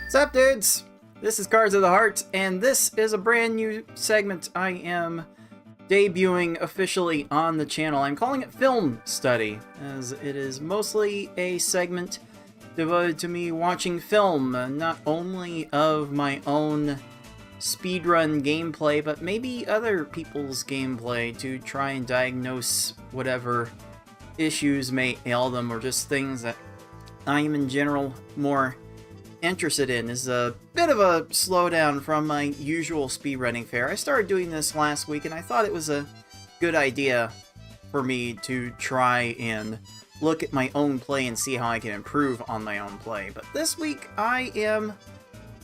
What's up, dudes? This is Cards of the Heart, and this is a brand new segment I am debuting officially on the channel. I'm calling it Film Study, as it is mostly a segment devoted to me watching film, not only of my own speedrun gameplay, but maybe other people's gameplay to try and diagnose whatever issues may ail them, or just things that I am in general more interested in. Is a bit of a slowdown from my usual speedrunning fare. I started doing this last week, and I thought it was a good idea for me to try and look at my own play and see how I can improve on my own play. But this week, I am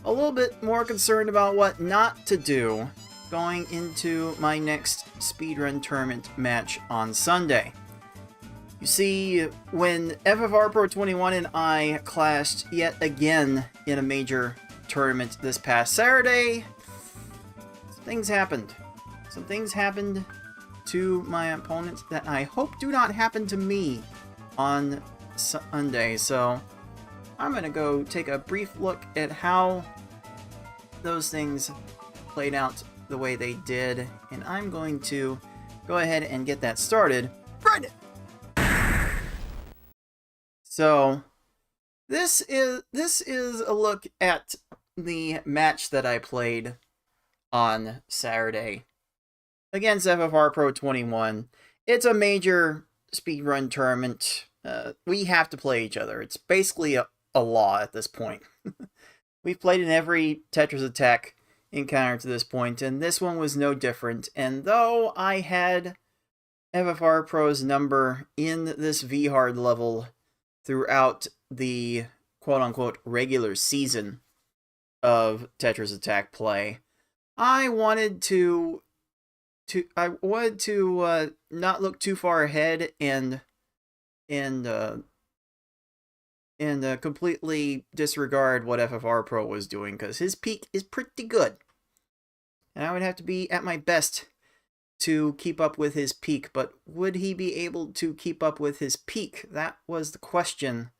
a little bit more concerned about what not to do going into my next speedrun tournament match on Sunday. You see, when FFR Pro 21 and I clashed yet again in a major tournament this past Saturday, some things happened. Some things happened to my opponents that I hope do not happen to me on Sunday. So I'm going to go take a brief look at how those things played out the way they did, and I'm going to go ahead and get that started right now. So, this is a look at the match that I played on Saturday against FFR Pro 21. It's a major speedrun tournament. We have to play each other. It's basically a law at this point. We've played in every Tetris attack encounter to this point, and this one was no different. And though I had FFR Pro's number in this V-Hard level throughout the quote-unquote regular season of Tetris Attack play, I wanted to not look too far ahead and completely disregard what FFR Pro was doing, because his peak is pretty good, and I would have to be at my best to keep up with his peak. But would he be able to keep up with his peak? That was the question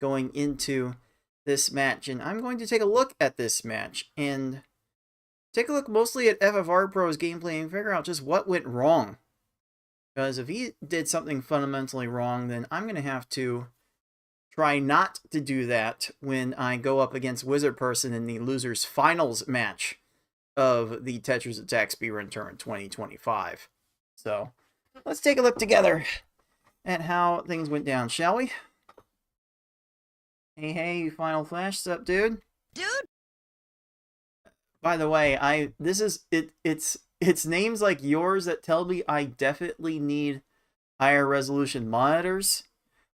going into this match, and I'm going to take a look at this match and take a look mostly at FFR Pro's gameplay and figure out just what went wrong. Because if he did something fundamentally wrong, then I'm going to have to try not to do that when I go up against Wizard Person in the Losers Finals match of the Tetris Attack Speedrun Tournament 2025. So, let's take a look together at how things went down, shall we? Hey, Final Flash, what's up, dude? Dude! By the way, it's names like yours that tell me I definitely need higher resolution monitors,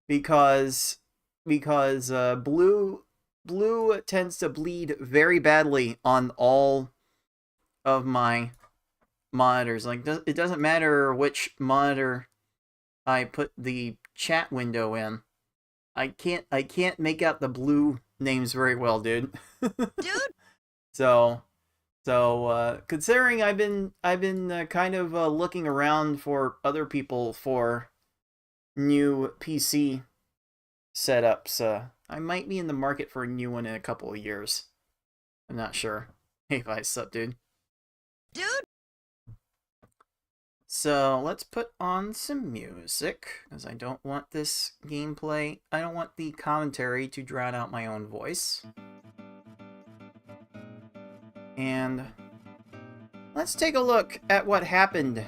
because blue tends to bleed very badly on all of my monitors. Like, it doesn't matter which monitor I put the chat window in. I can't make out the blue names very well, dude. Dude. So considering I've been kind of looking around for other people for new PC setups, I might be in the market for a new one in a couple of years. I'm not sure. Hey, what's up, dude? Dude! So, let's put on some music, because I don't want this gameplay, I don't want the commentary to drown out my own voice. And let's take a look at what happened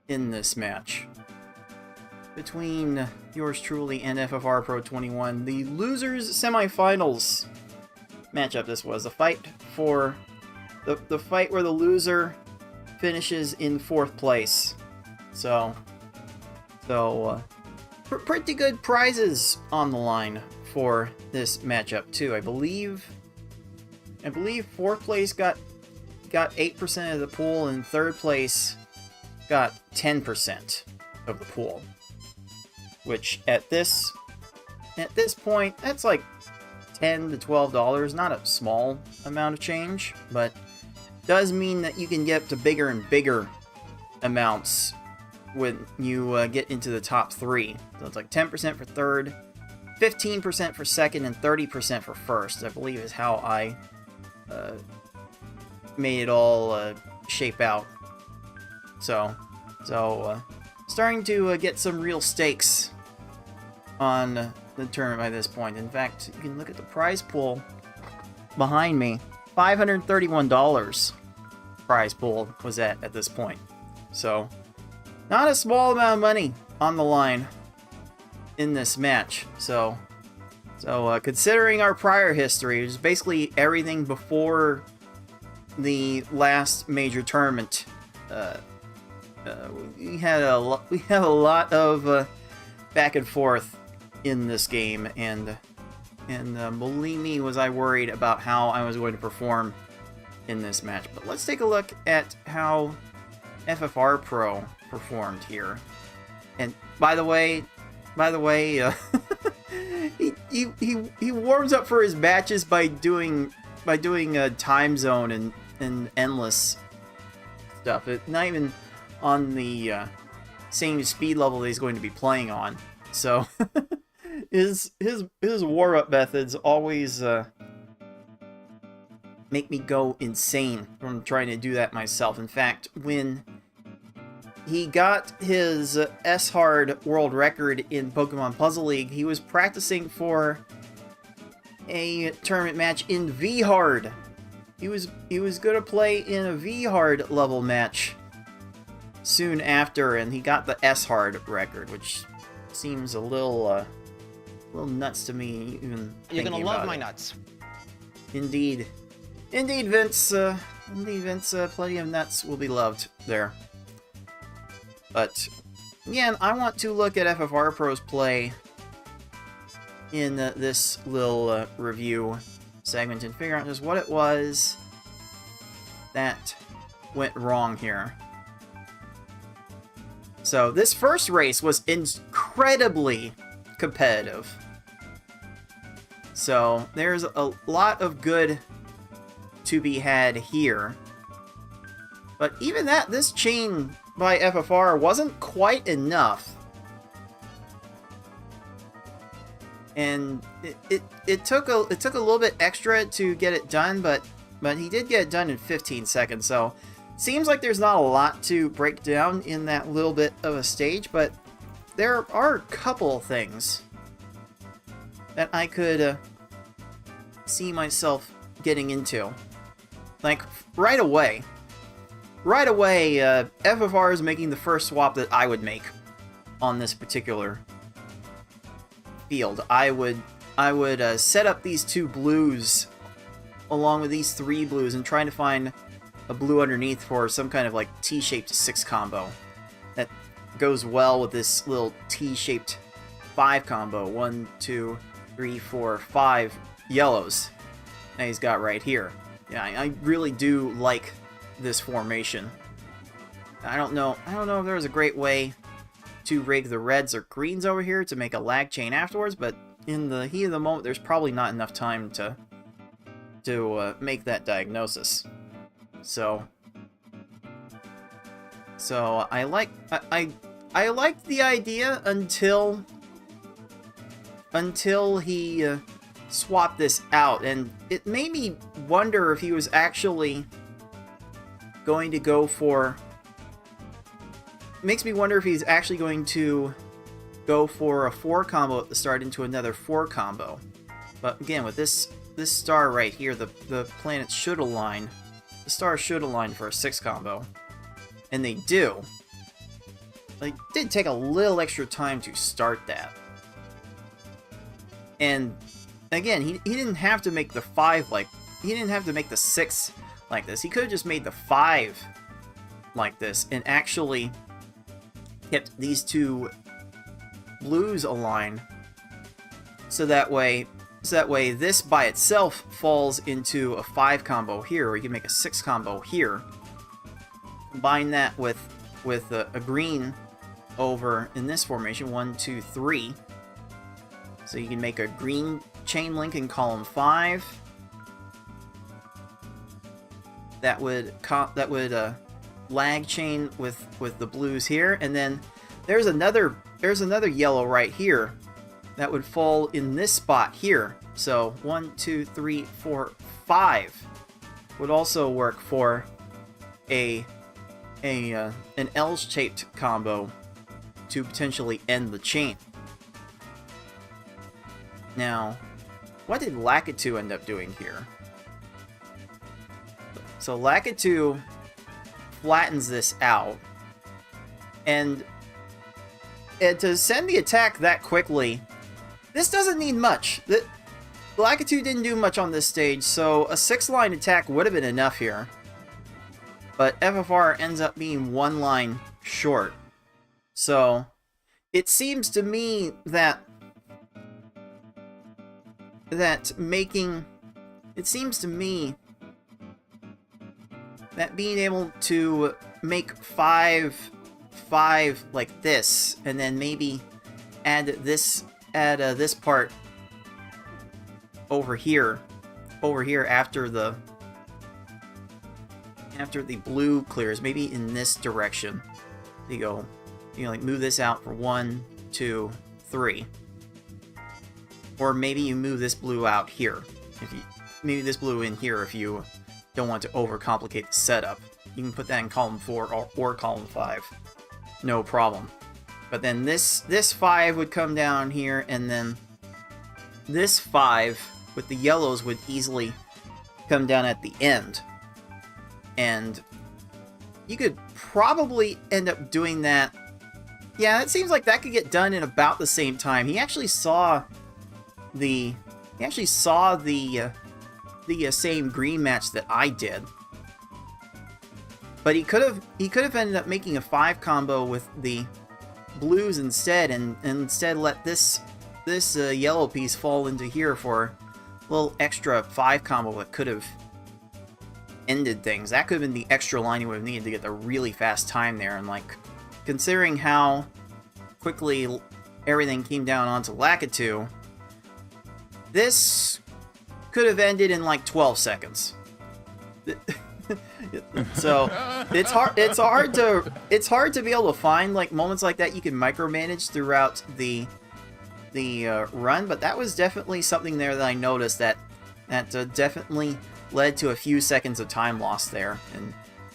in this match between yours truly and FFR Pro 21. The losers semifinals matchup this was. A fight for the fight where the loser finishes in 4th place. So pretty good prizes on the line for this matchup too. I believe 4th place got 8% of the pool, and 3rd place got 10% of the pool. Which at this point, that's like $10 to $12, not a small amount of change, but does mean that you can get up to bigger and bigger amounts when you get into the top 3. So it's like 10% for 3rd, 15% for second and 30% for first, I believe is how I made it all shape out. So starting to get some real stakes on the tournament by this point. In fact, you can look at the prize pool behind me. $531 prize pool was at this point. So, not a small amount of money on the line in this match. So considering our prior history, which is basically everything before the last major tournament, we had a lot of back and forth in this game, and believe me, was I worried about how I was going to perform in this match. But let's take a look at how FFR Pro performed here. And by the way, he warms up for his matches by doing a time zone and endless stuff. Not even on the same speed level that he's going to be playing on. So his warm-up methods always make me go insane from trying to do that myself. In fact, when he got his S-Hard world record in Pokemon Puzzle League, he was practicing for a tournament match in V-Hard. He was gonna play in a V-Hard level match soon after, and he got the S-Hard record, which seems a little nuts to me even You're gonna love my it. nuts. Indeed, Vince. Indeed, Vince. Plenty of nuts will be loved there. But again, I want to look at FFR Pro's play in this little review segment and figure out just what it was that went wrong here. So this first race was incredibly competitive. So there's a lot of good to be had here. But even that, this chain by FFR wasn't quite enough. And it took a little bit extra to get it done, but he did get it done in 15 seconds. So seems like there's not a lot to break down in that little bit of a stage, but there are a couple things that I could see myself getting into. Like, right away, FFR is making the first swap that I would make on this particular field. I would set up these two blues along with these three blues and trying to find a blue underneath for some kind of like T-shaped 6 combo that goes well with this little T-shaped 5 combo. 1, 2, 3, 4, 5 yellows that he's got right here. Yeah, I really do like this formation. I don't know if there was a great way to rig the reds or greens over here to make a lag chain afterwards, but in the heat of the moment, there's probably not enough time to make that diagnosis. So I liked the idea until he swapped this out, and it made me wonder if he was actually going to go for... Makes me wonder if he's actually going to go for a 4 combo at the start into another 4 combo. But again, with this star right here, the planets should align. The stars should align for a 6 combo. And they do. It did take a little extra time to start that. And again, he didn't have to make the 5 like... He didn't have to make the 6 like this. He could have just made the 5 like this and actually kept these two blues align, so that way this by itself falls into a 5 combo here, or you can make a 6 combo here. Combine that with a green over in this formation, 1, 2, 3. So you can make a green chain link in column 5. That would lag chain with the blues here, and then there's another yellow right here that would fall in this spot here. So 1, 2, 3, 4, 5 would also work for an L-shaped combo to potentially end the chain. Now, what did Lakitu end up doing here? So Lakitu flattens this out, and to send the attack that quickly, this doesn't need much. Lakitu didn't do much on this stage, so a 6-line attack would have been enough here. But FFR ends up being 1 line short. So it seems to me that being able to make 5 like this, and then maybe add this part over here after the blue clears, maybe in this direction. You like move this out for 1, 2, 3. Or maybe you move this blue out here. Maybe this blue in here if you don't want to overcomplicate the setup. You can put that in column 4 or column 5. No problem. But then this 5 would come down here, and then this 5 with the yellows would easily come down at the end. And you could probably end up doing that. Yeah, it seems like that could get done in about the same time. He actually saw the same green match that I did. But he could have ended up making a 5 combo with the blues instead, and instead let this yellow piece fall into here for a little extra 5 combo that could have ended things. That could have been the extra line he would have needed to get the really fast time there. And like, considering how quickly everything came down onto Lakitu, this could have ended in like 12 seconds. So it's hard to be able to find like moments like that you can micromanage throughout the run, but that was definitely something there that I noticed that definitely led to a few seconds of time lost there.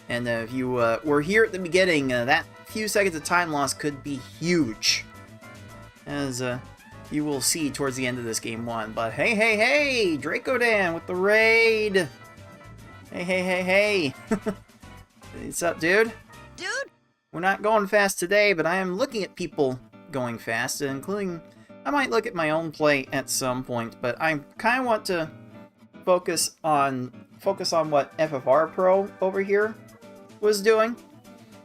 And if you were here at the beginning, that few seconds of time loss could be huge, as you will see towards the end of this game 1. But hey, Dracodan with the raid. Hey. What's up, dude? Dude? We're not going fast today, but I am looking at people going fast, including I might look at my own play at some point, but I kind of want to focus on what FFR Pro over here was doing,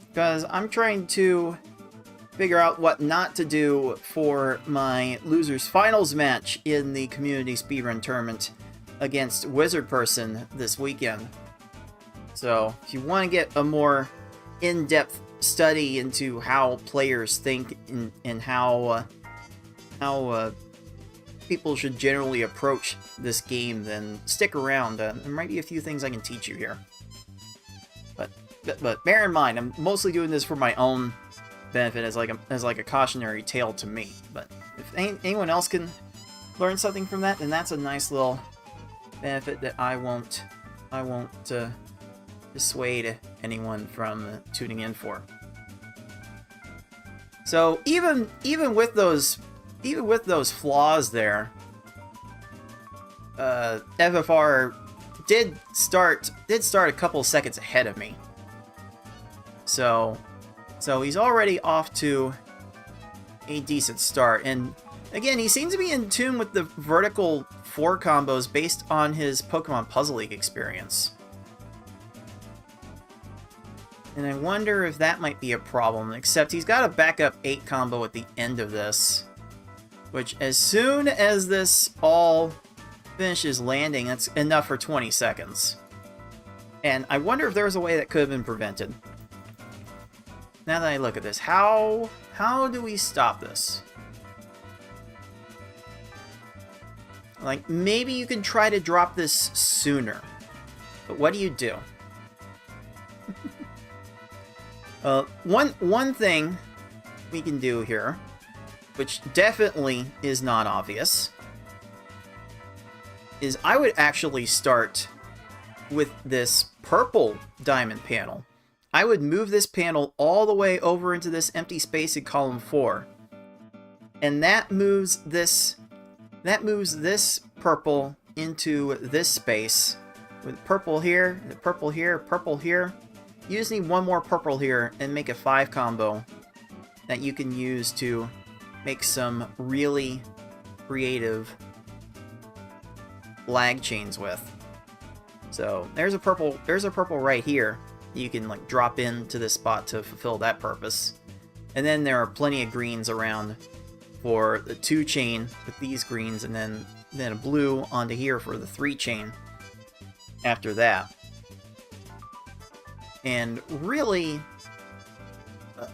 because I'm trying to figure out what not to do for my losers finals match in the community speedrun tournament against Wizard Person this weekend. So if you want to get a more in-depth study into how players think and how people should generally approach this game, then stick around. There might be a few things I can teach you here. But bear in mind, I'm mostly doing this for my own benefit, as like a cautionary tale to me. But if anyone else can learn something from that, then that's a nice little benefit that I won't dissuade anyone from tuning in for. So even with those flaws there, FFR did start a couple seconds ahead of me. So he's already off to a decent start. And again, he seems to be in tune with the vertical 4 combos based on his Pokemon Puzzle League experience. And I wonder if that might be a problem, except he's got a backup 8 combo at the end of this, which as soon as this all finishes landing, that's enough for 20 seconds. And I wonder if there was a way that could have been prevented. Now that I look at this, how do we stop this? Like, maybe you can try to drop this sooner. But what do you do? One thing we can do here which definitely is not obvious, is I would actually start with this purple diamond panel. I would move this panel all the way over into this empty space in column 4. And that moves this purple into this space with purple here, purple here, purple here. You just need one more purple here and make a 5 combo that you can use to make some really creative lag chains with. So there's a purple right here. You can like drop into this spot to fulfill that purpose. And then there are plenty of greens around for the 2 chain with these greens, and then a blue onto here for the 3 chain after that. And really,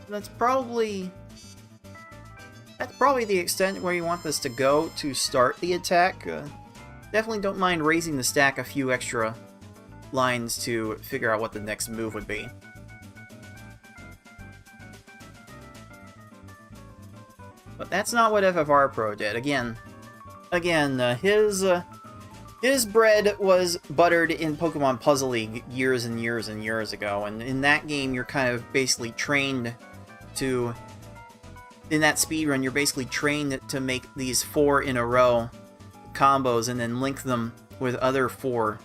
that's probably the extent where you want this to go to start the attack. Definitely don't mind raising the stack a few extra lines to figure out what the next move would be. But that's not what FFR Pro did. Again, his bread was buttered in Pokemon Puzzle League years and years and years ago, and in that game you're kind of basically trained to... In that speedrun, you're basically trained to make these 4 in a row combos and then link them with other 4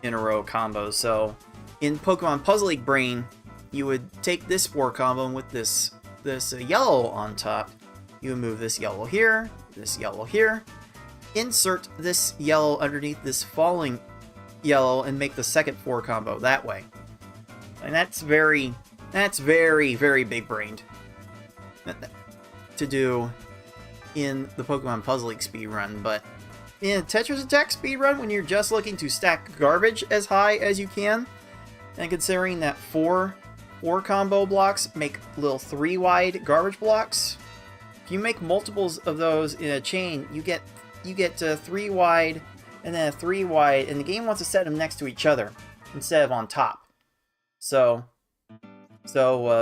in a row combos. So in Pokemon Puzzle League Brain, you would take this 4 combo, and with this yellow on top, you would move this yellow here, insert this yellow underneath this falling yellow, and make the second 4 combo that way. And that's very, very big-brained to do in the Pokemon Puzzle League speedrun, but in a Tetris Attack speedrun, when you're just looking to stack garbage as high as you can, and considering that 4 combo blocks make little 3-wide garbage blocks, if you make multiples of those in a chain, you get 3 wide and then a 3 wide, and the game wants to set them next to each other instead of on top. So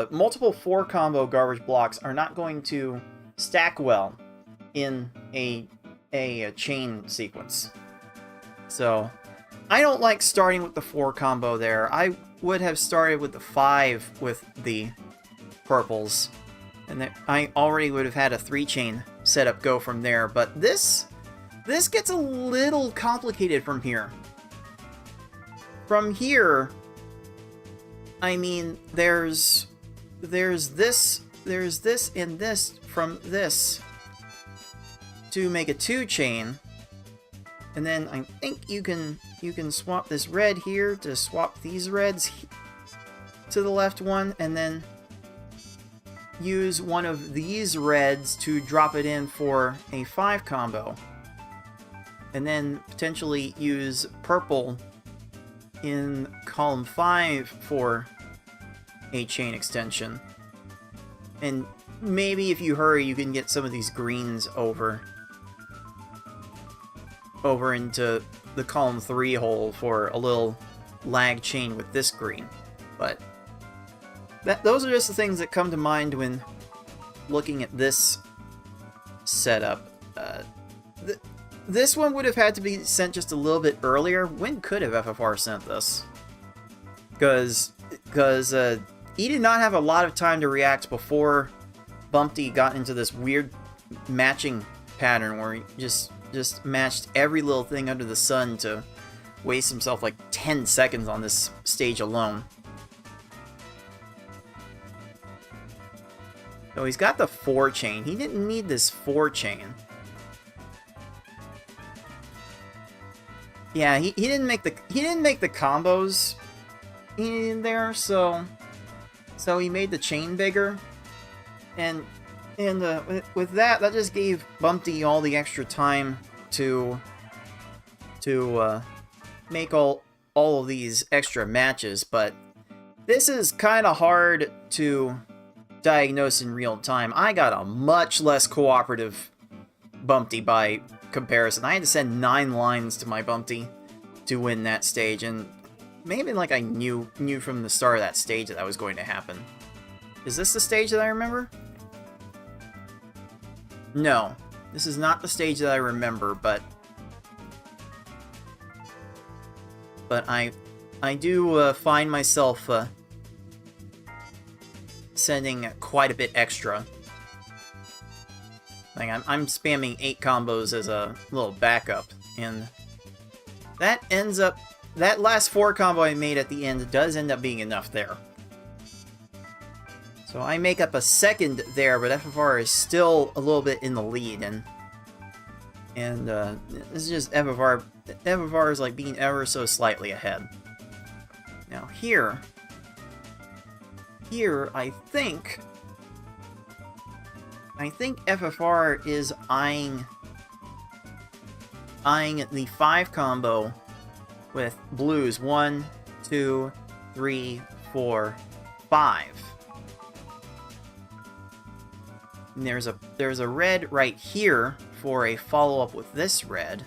multiple 4 combo garbage blocks are not going to stack well in a chain sequence. So I don't like starting with the 4 combo there. I would have started with the 5 with the purples, and then I already would have had a 3 chain setup go from there. But this gets a little complicated from here. From here, I mean, there's this, and this from this to make a 2 chain, and then I think you can swap this red here to swap these reds to the left one, and then use one of these reds to drop it in for a 5 combo, and then potentially use purple in column 5 for a chain extension. And maybe if you hurry, you can get some of these greens over into the column 3 hole for a little lag chain with this green. But those are just the things that come to mind when looking at this setup. This one would have had to be sent just a little bit earlier. When could have FFR sent this? Because he did not have a lot of time to react before Bumpty got into this weird matching pattern where he just matched every little thing under the sun to waste himself like 10 seconds on this stage alone. So he's got the 4 chain. He didn't need this 4 chain. Yeah, he didn't make the combos in there, so he made the chain bigger, and with that just gave Bumpty all the extra time to make all of these extra matches. But this is kind of hard to diagnose in real time. I got a much less cooperative Bumpty by comparison. I had to send 9 lines to my Bumpty to win that stage, and maybe like I knew from the start of that stage that was going to happen. Is this the stage that I remember? No. This is not the stage that I remember, but I do find myself sending quite a bit extra. Like I'm spamming 8 combos as a little backup, and that ends up, that last 4 combo I made at the end does end up being enough there. So I make up a second there, but FFR is still a little bit in the lead, and this is just FFR. FFR is like being ever so slightly ahead. Now here I think FFR is eyeing the 5 combo with blues. 1, 2, 3, 4, 5. And there's a red right here for a follow-up with this red.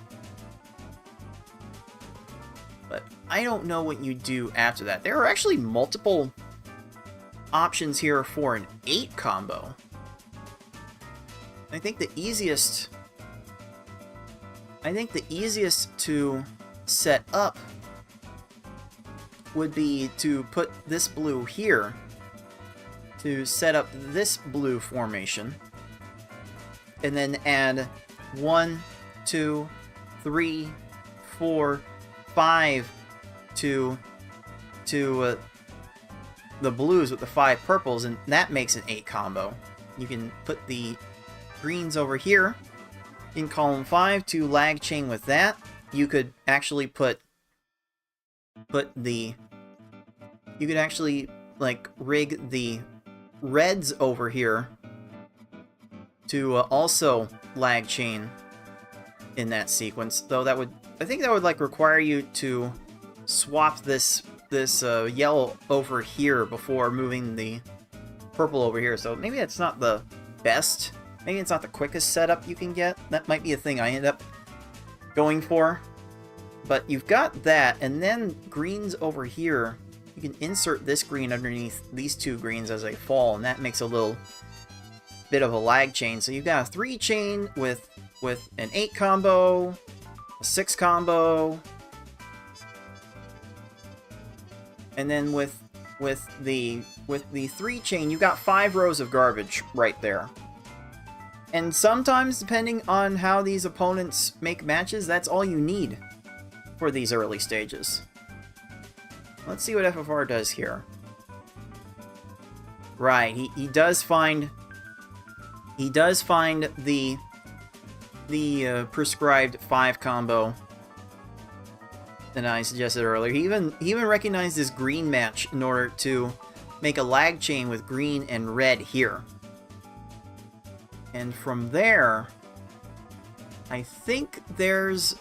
But I don't know what you do after that. There are actually multiple options here for an 8 combo. I think the easiest to set up would be to put this blue here to set up this blue formation, and then add 1, 2, 3, 4, 5 to the blues with the 5 purples, and that makes an 8 combo. You can put the greens over here in column 5 to lag chain with that. You could actually like rig the reds over here to also lag chain in that sequence, though I think that would like require you to swap this yellow over here before moving the purple over here. So maybe it's not the best, maybe it's not the quickest setup you can get. That might be a thing I end up going for. But you've got that, and then greens over here. You can insert this green underneath these 2 greens as they fall, and that makes a little bit of a lag chain. So you've got a 3 chain with an 8 combo, a 6 combo, and then with the 3 chain, you've got 5 rows of garbage right there. And sometimes, depending on how these opponents make matches, that's all you need for these early stages. Let's see what FFR does here. Right, he does find the prescribed 5 combo that I suggested earlier. He even recognized this green match in order to make a lag chain with green and red here. And from there, I think this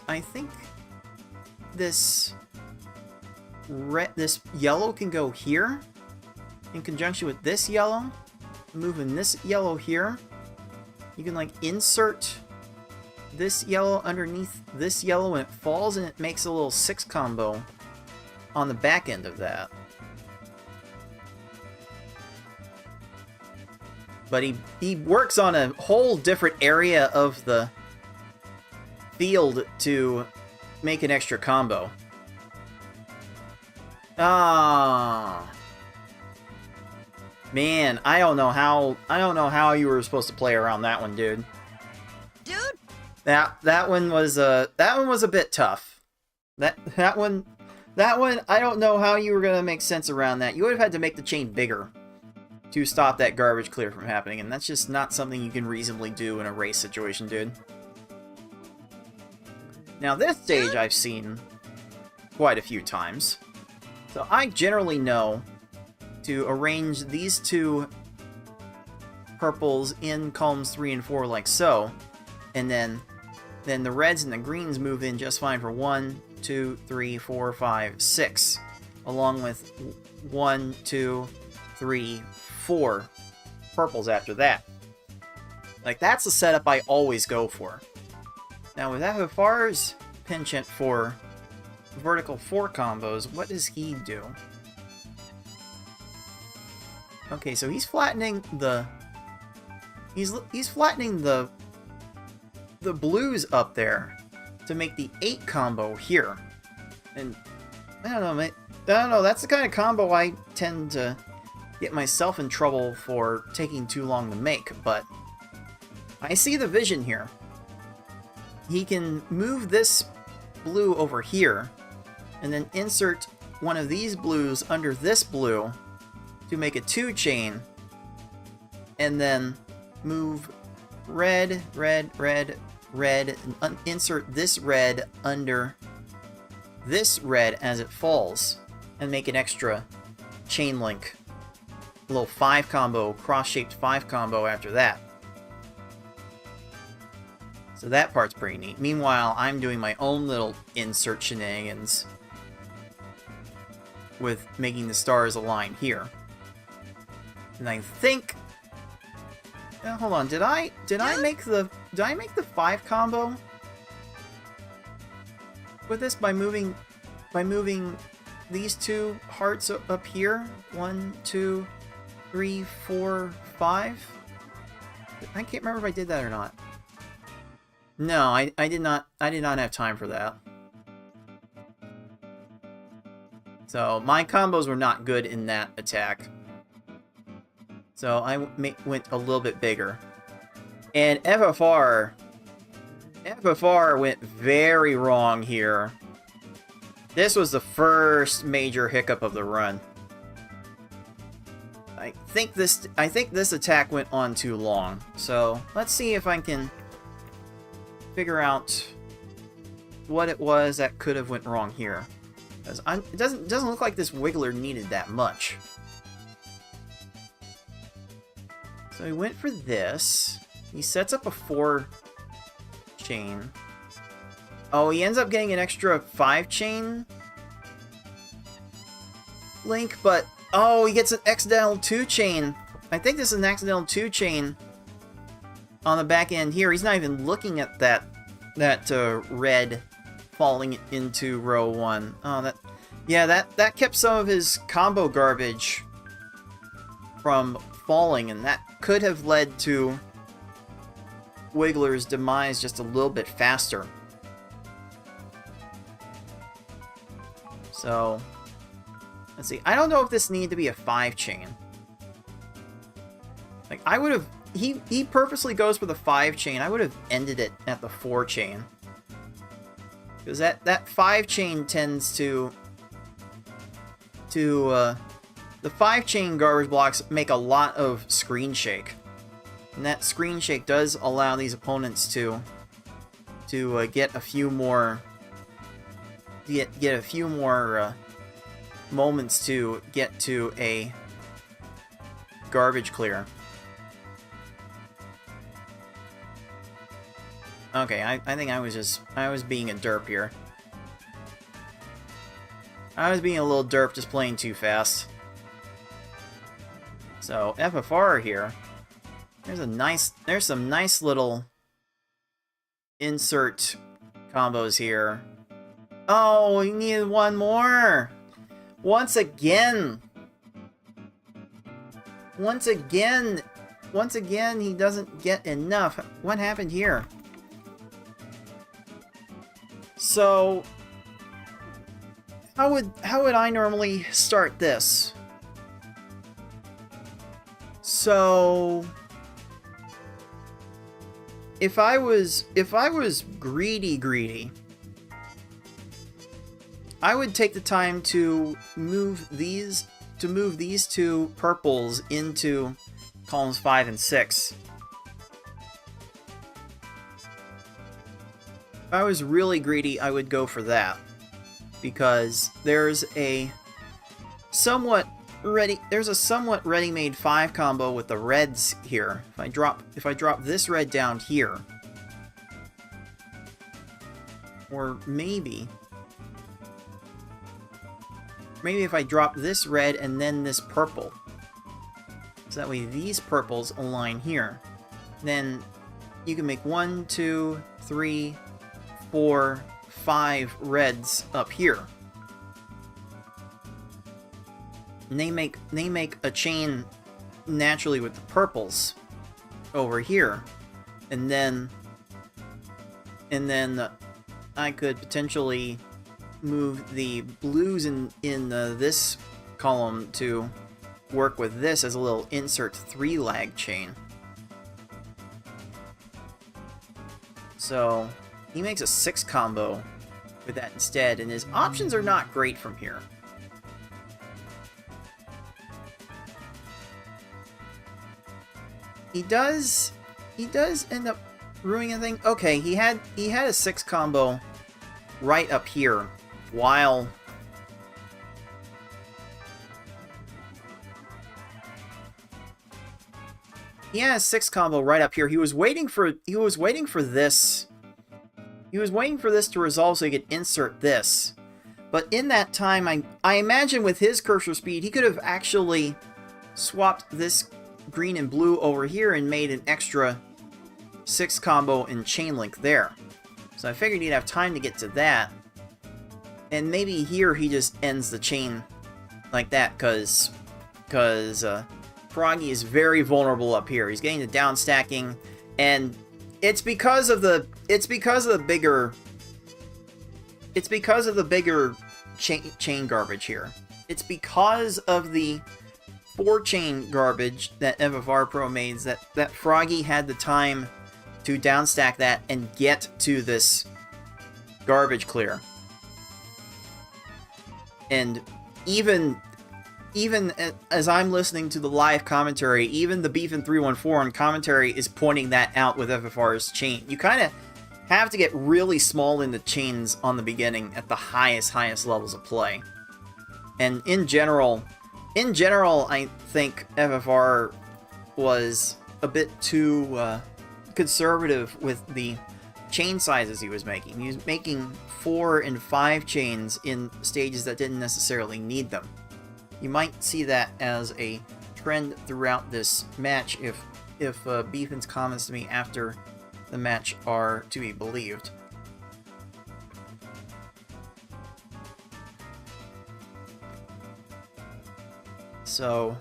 yellow can go here in conjunction with this yellow. Moving this yellow here, you can like insert this yellow underneath this yellow, and it falls, and it makes a little 6 combo on the back end of that. But he works on a whole different area of the field to make an extra combo. Ah, man, I don't know how you were supposed to play around that one, dude. Dude. That one was a bit tough. That one I don't know how you were gonna make sense around that. You would have had to make the chain bigger to stop that garbage clear from happening, and that's just not something you can reasonably do in a race situation, dude. Now this stage I've seen quite a few times, so I generally know to arrange these 2 purples in columns 3 and 4 like so, and then the reds and the greens move in just fine for 1, 2, 3, 4, 5, 6, along with 1, 2, 3, 4 purples after that. Like, that's the setup I always go for. Now, with FFR's penchant for vertical 4 combos, what does he do? Okay, so he's flattening the the blues up there to make the 8 combo here. And I don't know, mate. I don't know, that's the kind of combo I tend to get myself in trouble for taking too long to make, but I see the vision here. He can move this blue over here, and then insert one of these blues under this blue to make a 2 chain, and then move red, red, red, red, and insert this red under this red as it falls, and make an extra chain link. A little 5 combo, cross-shaped 5 combo after that. So that part's pretty neat. Meanwhile, I'm doing my own little insert shenanigans with making the stars align here. And I think... hold on, did I make the 5 combo with this by moving these 2 hearts up here? 1, 2, 3, 4, 5? I can't remember if I did that or not. No, I did not have time for that. So my combos were not good in that attack. So I went a little bit bigger. And FFR went very wrong here. This was the first major hiccup of the run. I think this attack went on too long. So let's see if I can figure out what it was that could have went wrong here. Because it doesn't look like this wiggler needed that much. So he went for this. He sets up a 4 chain. Oh, he ends up getting an extra 5 chain link, but oh, he gets an accidental 2 chain. I think this is an accidental 2 chain on the back end here. He's not even looking at that red falling into row 1. Oh, that kept some of his combo garbage from falling, and that could have led to Wiggler's demise just a little bit faster. So, let's see. I don't know if this needed to be a 5 chain. Like, I would have... He purposely goes for the 5 chain. I would have ended it at the 4 chain. Because that 5 chain tends to... the 5 chain garbage blocks make a lot of screen shake. And that screen shake does allow these opponents to get a few more... get a few more moments to get to a garbage clear. Okay, I think I was being a derp here. I was being a little derp, just playing too fast. So, FFR here. There's some nice little insert combos here. Oh, he needed one more! Once again, he doesn't get enough. What happened here? So, how would I normally start this? So, if I was greedy, I would take the time to move these 2 purples into columns 5 and 6. If I was really greedy, I would go for that, because there's a somewhat ready-made 5 combo with the reds here. If I drop this red down here, or maybe if I drop this red and then this purple, so that way these purples align here, then you can make 1, 2, 3, 4, 5 reds up here. And they make a chain naturally with the purples over here. And then and then I could potentially move the blues in this column to work with this as a little insert 3 lag chain. So he makes a 6 combo with that instead, and his options are not great from here. He does end up ruining a thing. Okay, he had a 6 combo right up here while he had a 6 combo right up here. He was waiting for this. He was waiting for this to resolve so he could insert this. But in that time, I imagine with his cursor speed, he could have actually swapped this green and blue over here and made an extra 6 combo and chain link there. So I figured he'd have time to get to that. And maybe here he just ends the chain like that, because Froggy is very vulnerable up here. He's getting the down stacking, and it's because of the bigger chain garbage here. It's because of the 4-chain garbage that FFR Pro made that Froggy had the time to downstack that and get to this garbage clear. And even as I'm listening to the live commentary, even the Beefin 314 on commentary is pointing that out with FFR's chain. You kind of have to get really small in the chains on the beginning at the highest levels of play. And in general, I think FFR was a bit too conservative with the chain sizes he was making. He was making 4 and 5 chains in stages that didn't necessarily need them. You might see that as a trend throughout this match if Beefin's comments to me after the match are to be believed. So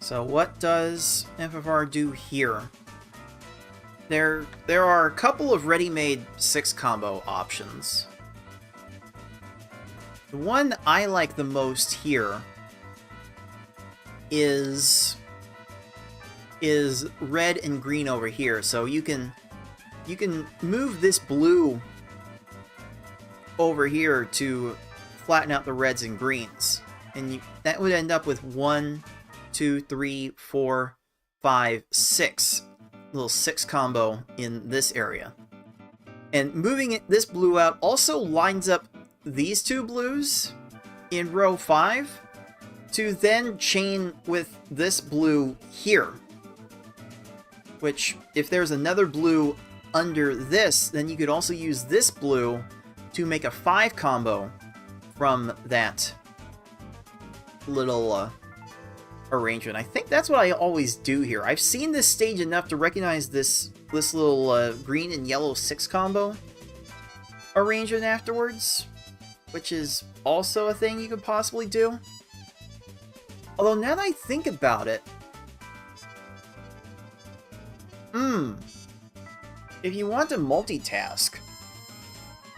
what does FFR do here? There are a couple of ready-made 6 combo options. The one I like the most here is red and green over here. So you can move this blue over here to flatten out the reds and greens, and that would end up with 1, 2, 3, 4, 5, 6. Little 6 combo in this area. And moving this blue out also lines up these 2 blues in row 5 to then chain with this blue here. Which, if there's another blue under this, then you could also use this blue to make a 5 combo from that little arrangement. I think that's what I always do here. I've seen this stage enough to recognize this little green and yellow 6 combo arrangement afterwards, which is also a thing you could possibly do. Although now that I think about it, if you want to multitask,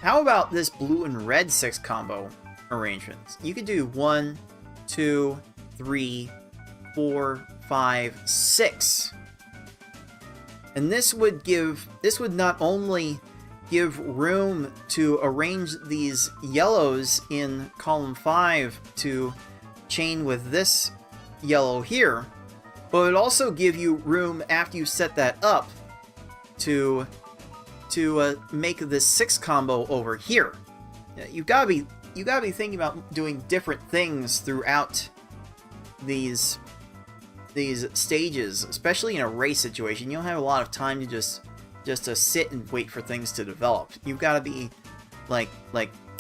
how about this blue and red 6 combo arrangements? You could do 1, 2, 3, 4, 5, 6. And this would not only give room to arrange these yellows in column 5 to chain with this yellow here, but it would also give you room after you set that up to make this 6 combo over here. You gotta be thinking about doing different things throughout these stages, especially in a race situation. You don't have a lot of time to just to sit and wait for things to develop. You've got to be like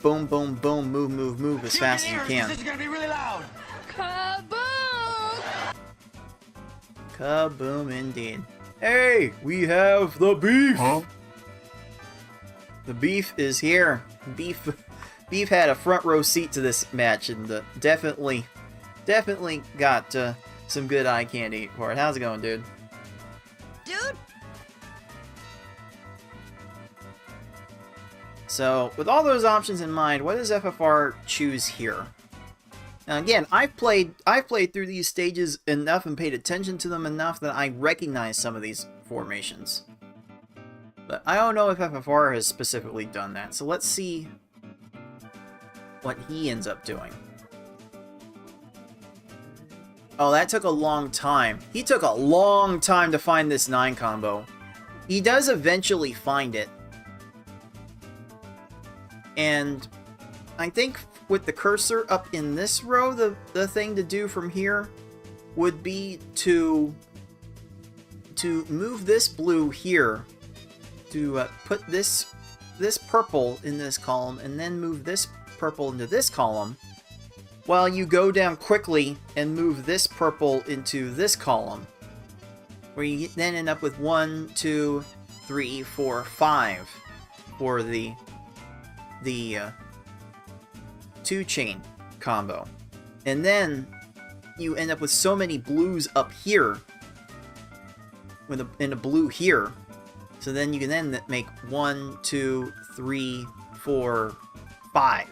boom, boom, boom, move, move, move as fast as you can. This is gonna be really loud. Kaboom! Kaboom indeed. Hey, we have the beef. Huh? The beef is here. Beef had a front row seat to this match, and definitely got some good eye candy for it. How's it going, dude? Dude? So, with all those options in mind, what does FFR choose here? Now again, I've played through these stages enough and paid attention to them enough that I recognize some of these formations. But I don't know if FFR has specifically done that, so let's see what he ends up doing. Oh, that took a long time. He took a long time to find this 9 combo. He does eventually find it. And I think with the cursor up in this row, the thing to do from here would be to move this blue here, to put this purple in this column, and then move this purple into this column, while you go down quickly and move this purple into this column, where you then end up with 1, 2, 3, 4, 5 for the 2-chain combo. And then you end up with so many blues up here, in a blue here, so then you can then make 1, 2, 3, 4, 5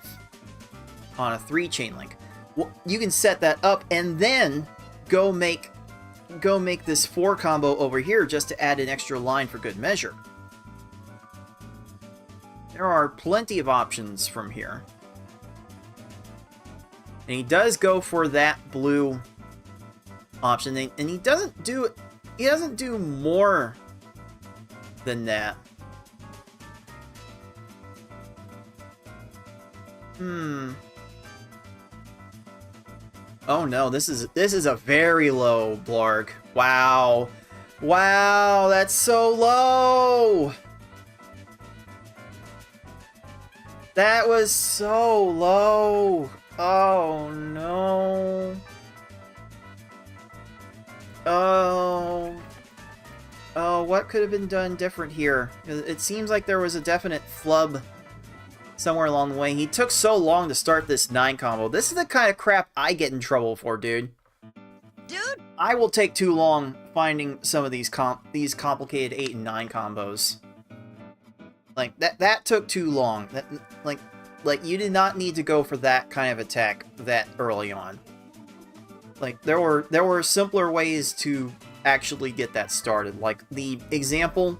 on a 3-chain link. Well, you can set that up and then go make this 4 combo over here just to add an extra line for good measure. There are plenty of options from here. And he does go for that blue option, and he doesn't do more than that. Oh no, this is a very low blarg. Wow. Wow, that's so low. That was so low. Oh no. Oh, what could have been done different here? It seems like there was a definite flub somewhere along the way. He took so long to start this 9 combo. This is the kind of crap I get in trouble for, dude. Dude! I will take too long finding some of these complicated 8 and 9 combos. Like, that took too long. Like, you did not need to go for that kind of attack that early on. Like, there were simpler ways to actually get that started. Like, the example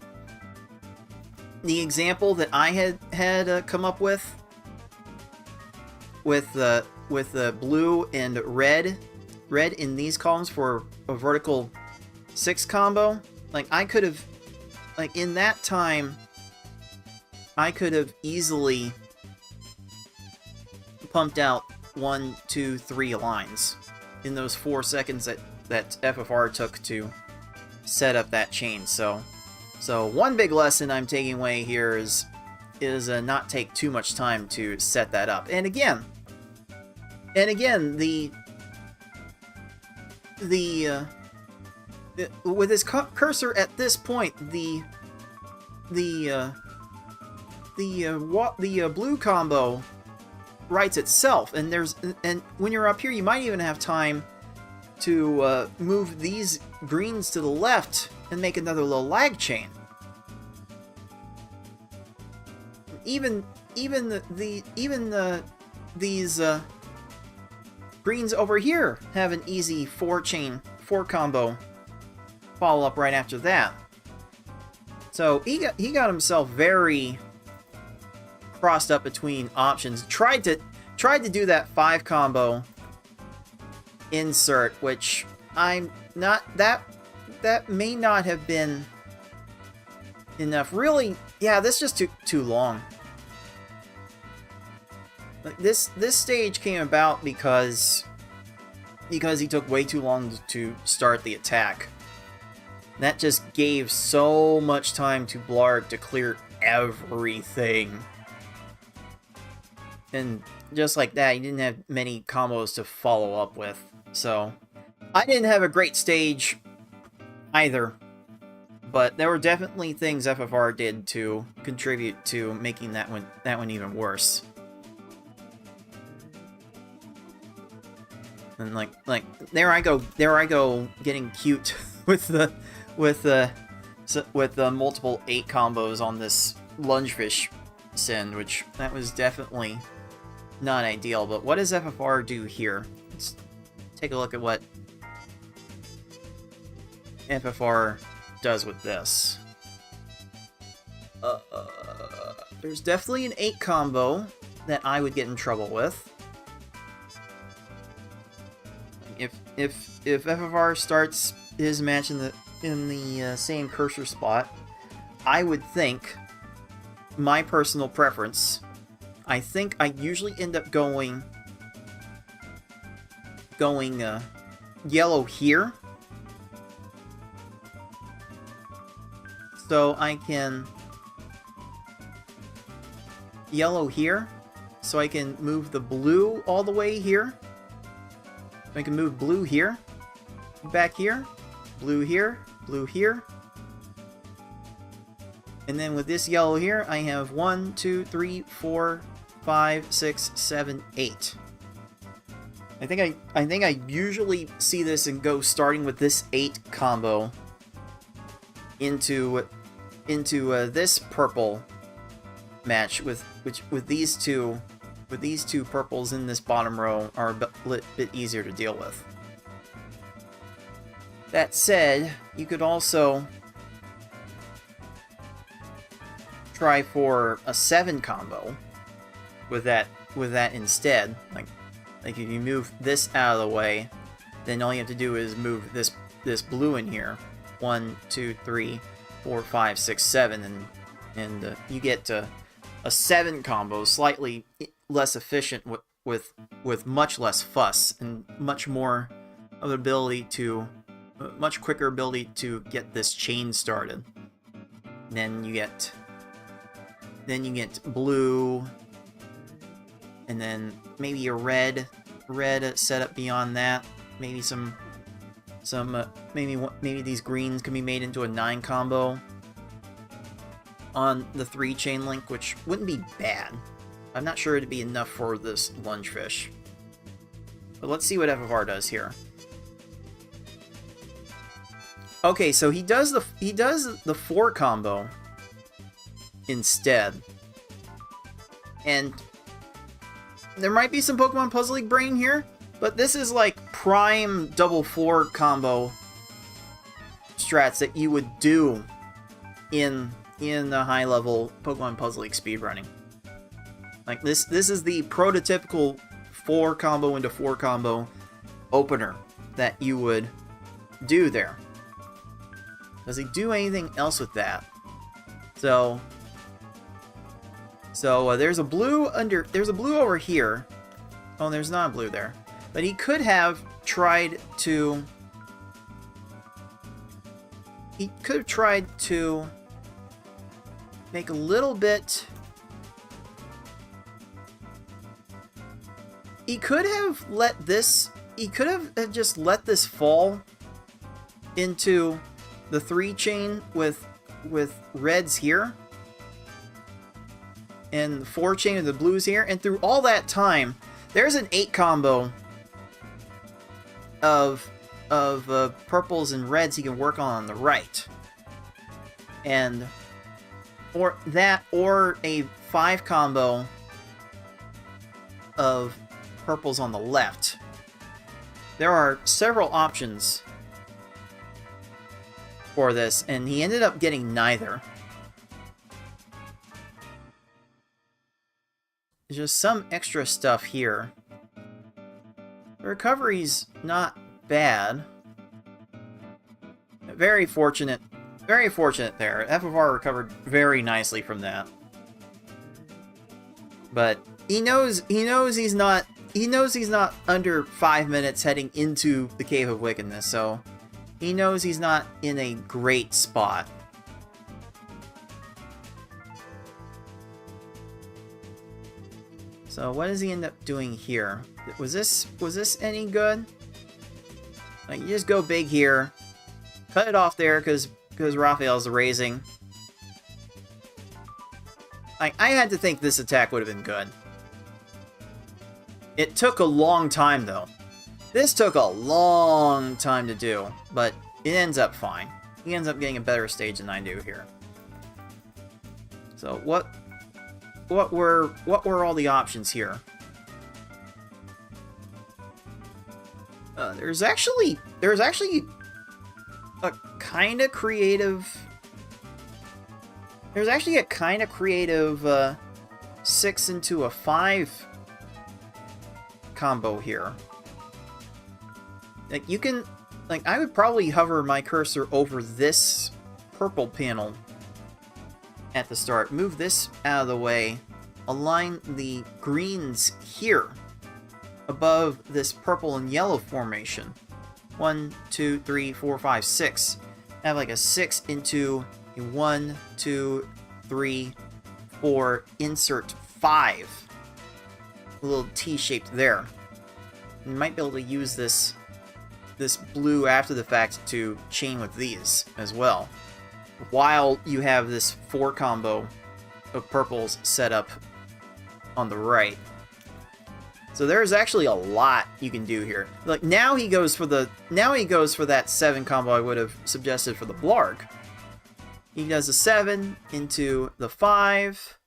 that I had come up with the blue and red in these columns for a vertical 6 combo. Like, I could have, like, in that time, I could have easily pumped out 1, 2, 3 lines in those 4 seconds that FFR took to set up that chain. So one big lesson I'm taking away here is not take too much time to set that up. And again, with his cursor at this point, the blue combo writes itself, and when you're up here, you might even have time to move these greens to the left and make another little lag chain. These greens over here have an easy 4 combo follow up right after that. So he got himself very crossed up between options. Tried to do that 5 combo insert, which I'm not that may not have been enough. Really, yeah, this just took too long. Like this stage came about because he took way too long to start the attack. That just gave so much time to Blarg to clear everything. And just like that, he didn't have many combos to follow up with. So, I didn't have a great stage either. But there were definitely things FFR did to contribute to making that one even worse. And like there I go getting cute with the multiple 8 combos on this lungefish send, which that was definitely not ideal. But what does FFR do here? Let's take a look at what FFR does with this. There's definitely an 8 combo that I would get in trouble with. If FFR starts his match in the same cursor spot, I would think, my personal preference, I think I usually end up going yellow here, so I can yellow here, so I can move the blue all the way here. I can move blue here, back here, blue here, and then with this yellow here, I have 1, 2, 3, 4, 5, 6, 7, 8. I think I usually see this and go starting with this 8 combo into this purple match with these two purples in this bottom row are a bit easier to deal with. That said, you could also try for a 7 combo with that instead. Like if you move this out of the way, then all you have to do is move this blue in here. 1, 2, 3, 4, 5, 6, 7, and you get to a 7 combo, slightly less efficient with much less fuss and much more of an ability to, much quicker ability to get this chain started. Then you get blue, and then maybe a red setup beyond that. Maybe maybe these greens can be made into a 9 combo on the 3 chain link, which wouldn't be bad. I'm not sure it'd be enough for this lungefish. But let's see what FFR does here. Okay, so he does the 4 combo instead. And there might be some Pokemon Puzzle League brain here, but this is like prime double 4 combo strats that you would do in the high level Pokemon Puzzle League speedrunning. Like this is the prototypical 4 combo into 4 combo opener that you would do there. Does he do anything else with that? So there's a blue over here. Oh, there's not a blue there. But he could have tried to make a little bit. He could have let this. He could have just let this fall into the 3 chain with reds here, and the 4 chain with the blues here, and through all that time, there's an 8 combo of purples and reds he can work on the right, and or a 5 combo of purples on the left. There are several options for this, and he ended up getting neither. There's just some extra stuff here. The recovery's not bad. Very fortunate there. FFR recovered very nicely from that. But he knows he's not under 5 minutes heading into the Cave of Wickedness, so he knows he's not in a great spot. So what does he end up doing here? Was this any good? Like, you just go big here, cut it off there because Raphael's raising. Like, I had to think this attack would have been good. It took a long time though. This took a long time to do, but it ends up fine. He ends up getting a better stage than I do here. So what what were all the options here? There's actually a kind of creative. There's actually a kind of creative 6 into a 5 combo here. Like you can, like I would probably hover my cursor over this purple panel at the start, move this out of the way, align the greens here above this purple and yellow formation. 1, 2, 3, 4, 5, 6. Have like a 6 into a 1, 2, 3, 4, insert 5. A little T-shaped there. You might be able to use this blue after the fact to chain with these as well, while you have this 4 combo of purples set up on the right. So there's actually a lot you can do here. Like now he goes for that 7 combo I would have suggested for the Blarg. He does a 7 into the 5.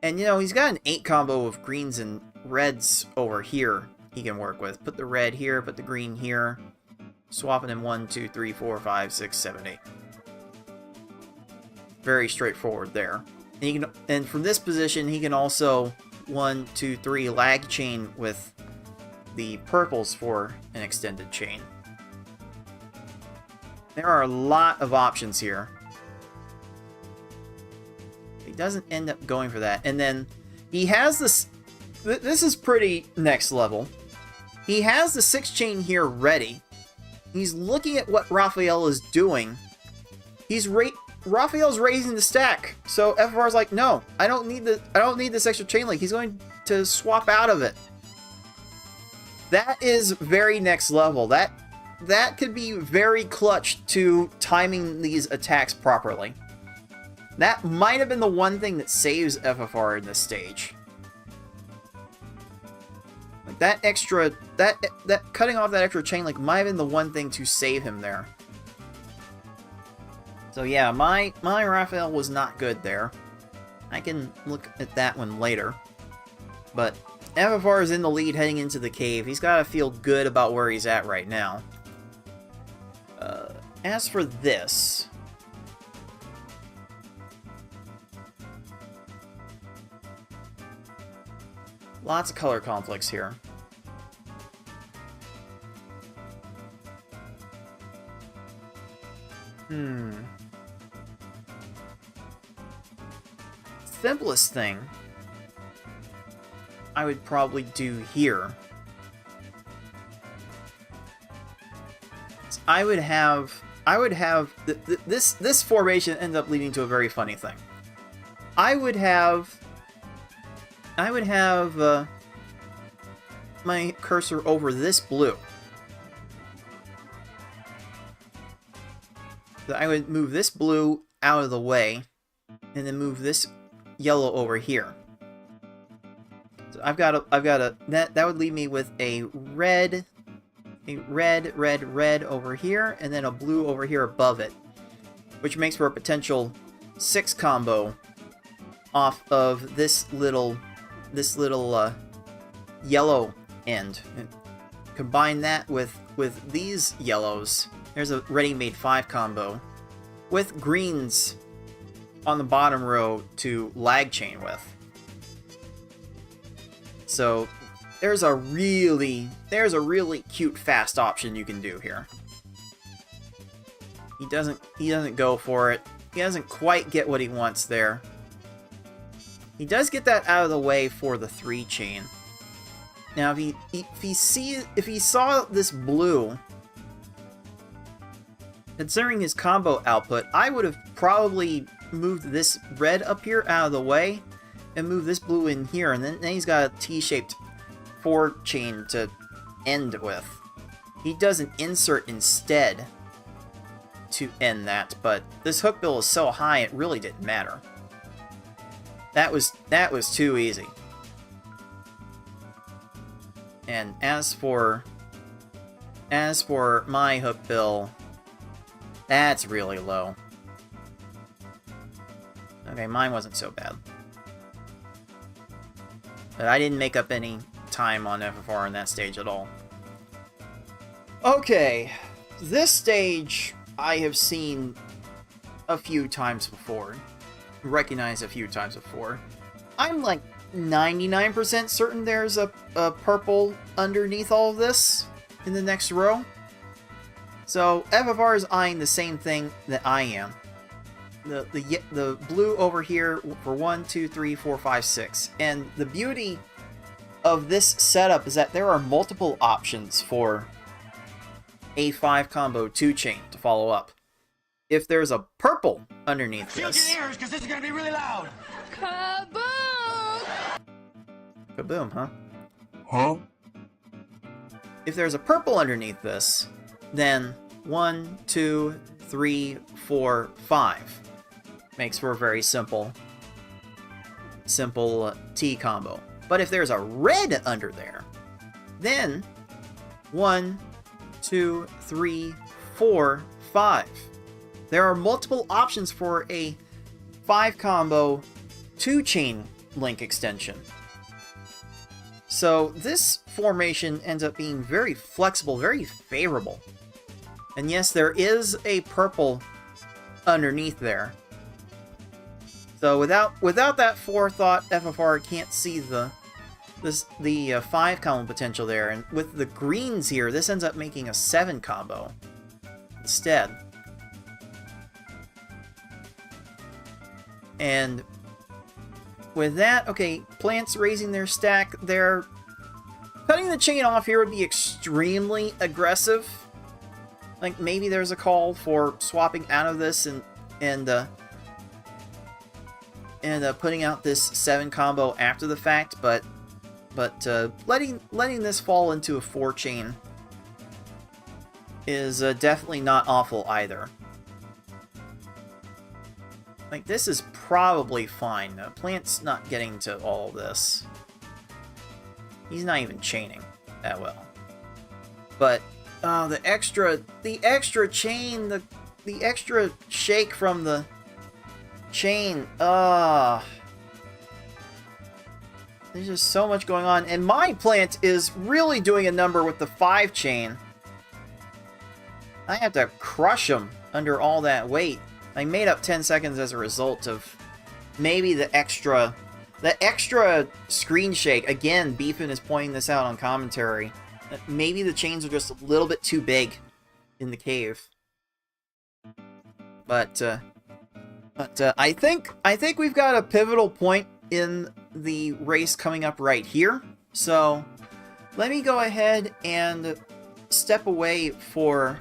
And you know, he's got an 8 combo of greens and reds over here he can work with. Put the red here, put the green here. Swapping in 1, 2, 3, 4, 5, 6, 7, 8. Very straightforward there. And from this position he can also 1, 2, 3 lag chain with the purples for an extended chain. There are a lot of options here. He doesn't end up going for that. And then he has this. This is pretty next level. He has the 6 chain here ready. He's looking at what Raphael is doing. Raphael's raising the stack. So FFR's like, no, I don't need this extra chain link. He's going to swap out of it. That is very next level. That could be very clutch to timing these attacks properly. That might have been the one thing that saves FFR in this stage. Like that extra, that cutting off that extra chain link might have been the one thing to save him there. So yeah, my Raphael was not good there. I can look at that one later. But FFR is in the lead heading into the cave. He's got to feel good about where he's at right now. As for this, lots of color conflicts here. Simplest thing I would probably do here. I would have this formation ends up leading to a very funny thing. I would have my cursor over this blue. So I would move this blue out of the way, and then move this yellow over here. So I've got a that would leave me with a red over here, and then a blue over here above it, which makes for a potential 6 combo off of this little yellow end. And combine that with these yellows. There's a ready-made 5 combo with greens on the bottom row to lag chain with. So there's a really cute fast option you can do here. He doesn't go for it. He doesn't quite get what he wants there. He does get that out of the way for the 3 chain. Now if he saw this blue, considering his combo output, I would have probably moved this red up here out of the way and moved this blue in here, and then he's got a T-shaped 4 chain to end with. He does an insert instead to end that, but this hook bill is so high it really didn't matter. That was too easy. And as for my hook bill, that's really low. Okay, mine wasn't so bad. But I didn't make up any time on FFR in that stage at all. Okay, this stage I have seen a few times before. Recognized a few times before. I'm like 99% certain there's a purple underneath all of this in the next row. So FFR is eyeing the same thing that I am. The blue over here for 1, 2, 3, 4, 5, 6. And the beauty of this setup is that there are multiple options for a 5 combo 2 chain to follow up. If there's a purple underneath this... Shield your ears, because this is going to be really loud! Kaboom! Kaboom, huh? Huh? If there's a purple underneath this, then 1, 2, 3, 4, 5 makes for a very simple T combo. But if there's a red under there, then 1, 2, 3, 4, 5. There are multiple options for a 5 combo 2 chain link extension. So this formation ends up being very flexible, very favorable. And yes, there is a purple underneath there. So without that forethought, FFR can't see the 5 combo potential there. And with the greens here, this ends up making a 7 combo instead. And with that, okay, plants raising their stack there. Cutting the chain off here would be extremely aggressive. Like, maybe there's a call for swapping out of this and putting out this 7 combo after the fact, but letting this fall into a 4 chain is definitely not awful either. Like, this is probably fine. Plant's not getting to all of this. He's not even chaining that well. But the extra chain, the extra shake from the chain. There's just so much going on, and my plant is really doing a number with the 5 chain. I have to crush him under all that weight. I made up 10 seconds as a result of maybe the extra screen shake. Again, Beefin is pointing this out on commentary. Maybe the chains are just a little bit too big in the cave. But I think we've got a pivotal point in the race coming up right here. So let me go ahead and step away for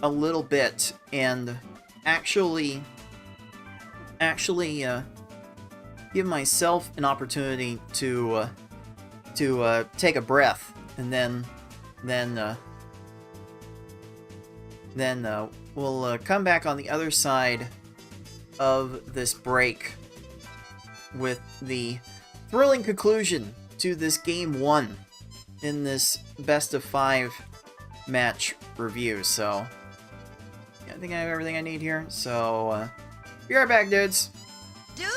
a little bit and actually give myself an opportunity to take a breath, and then we'll come back on the other side of this break with the thrilling conclusion to this Game 1 in this best of 5 match review. So yeah, I think I have everything I need here. So be right back, dudes. Dude!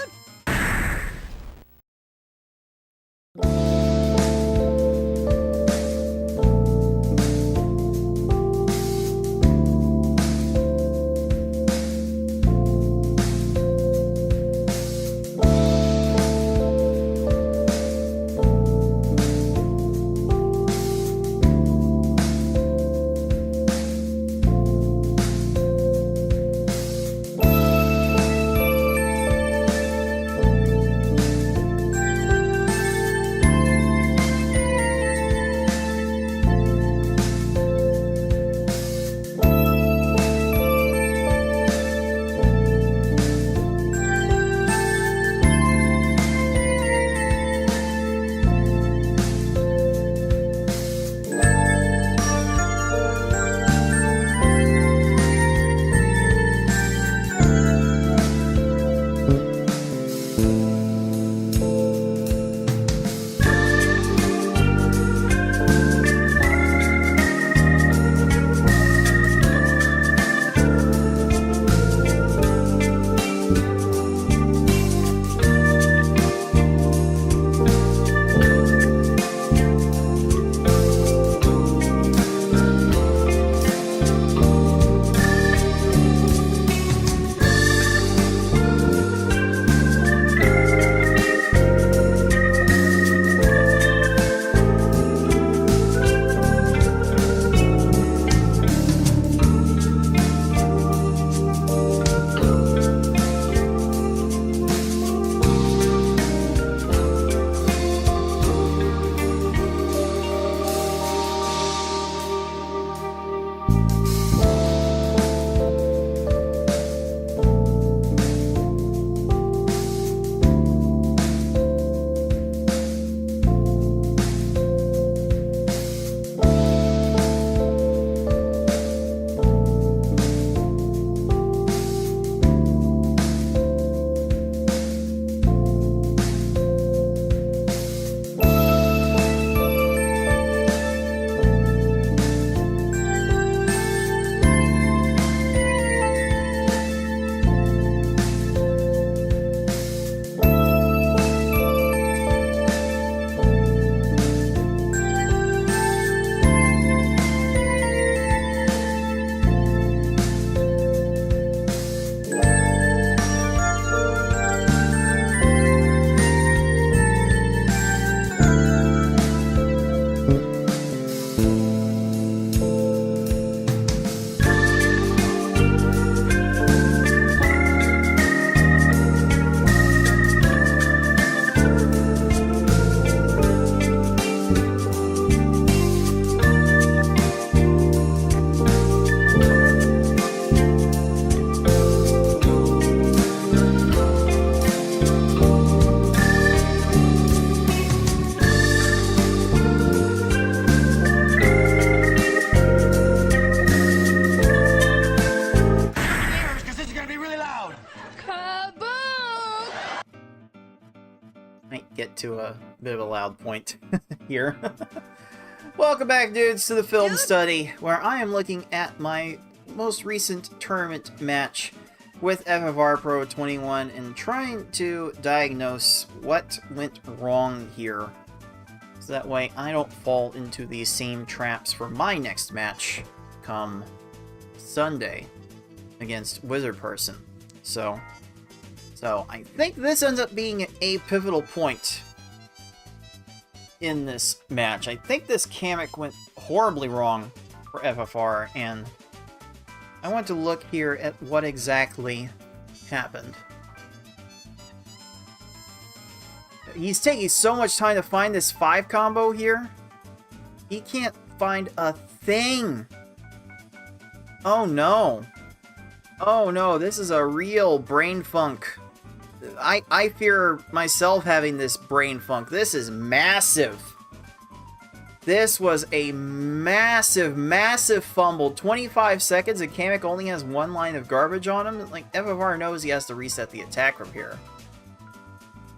get to a bit of a loud point here. Welcome back, dudes, to the film study, where I am looking at my most recent tournament match with FFR Pro 21 and trying to diagnose what went wrong here. So that way I don't fall into these same traps for my next match come Sunday against Wizard Person. So I think this ends up being a pivotal point in this match. I think this Kamek went horribly wrong for FFR, and I want to look here at what exactly happened. He's taking so much time to find this 5 combo here. He can't find a thing. Oh no. Oh no, this is a real brain funk. I fear myself having this brain funk. This is massive. This was a massive, massive fumble. 25 seconds and Kamek only has 1 line of garbage on him. Like, FFR knows he has to reset the attack from here.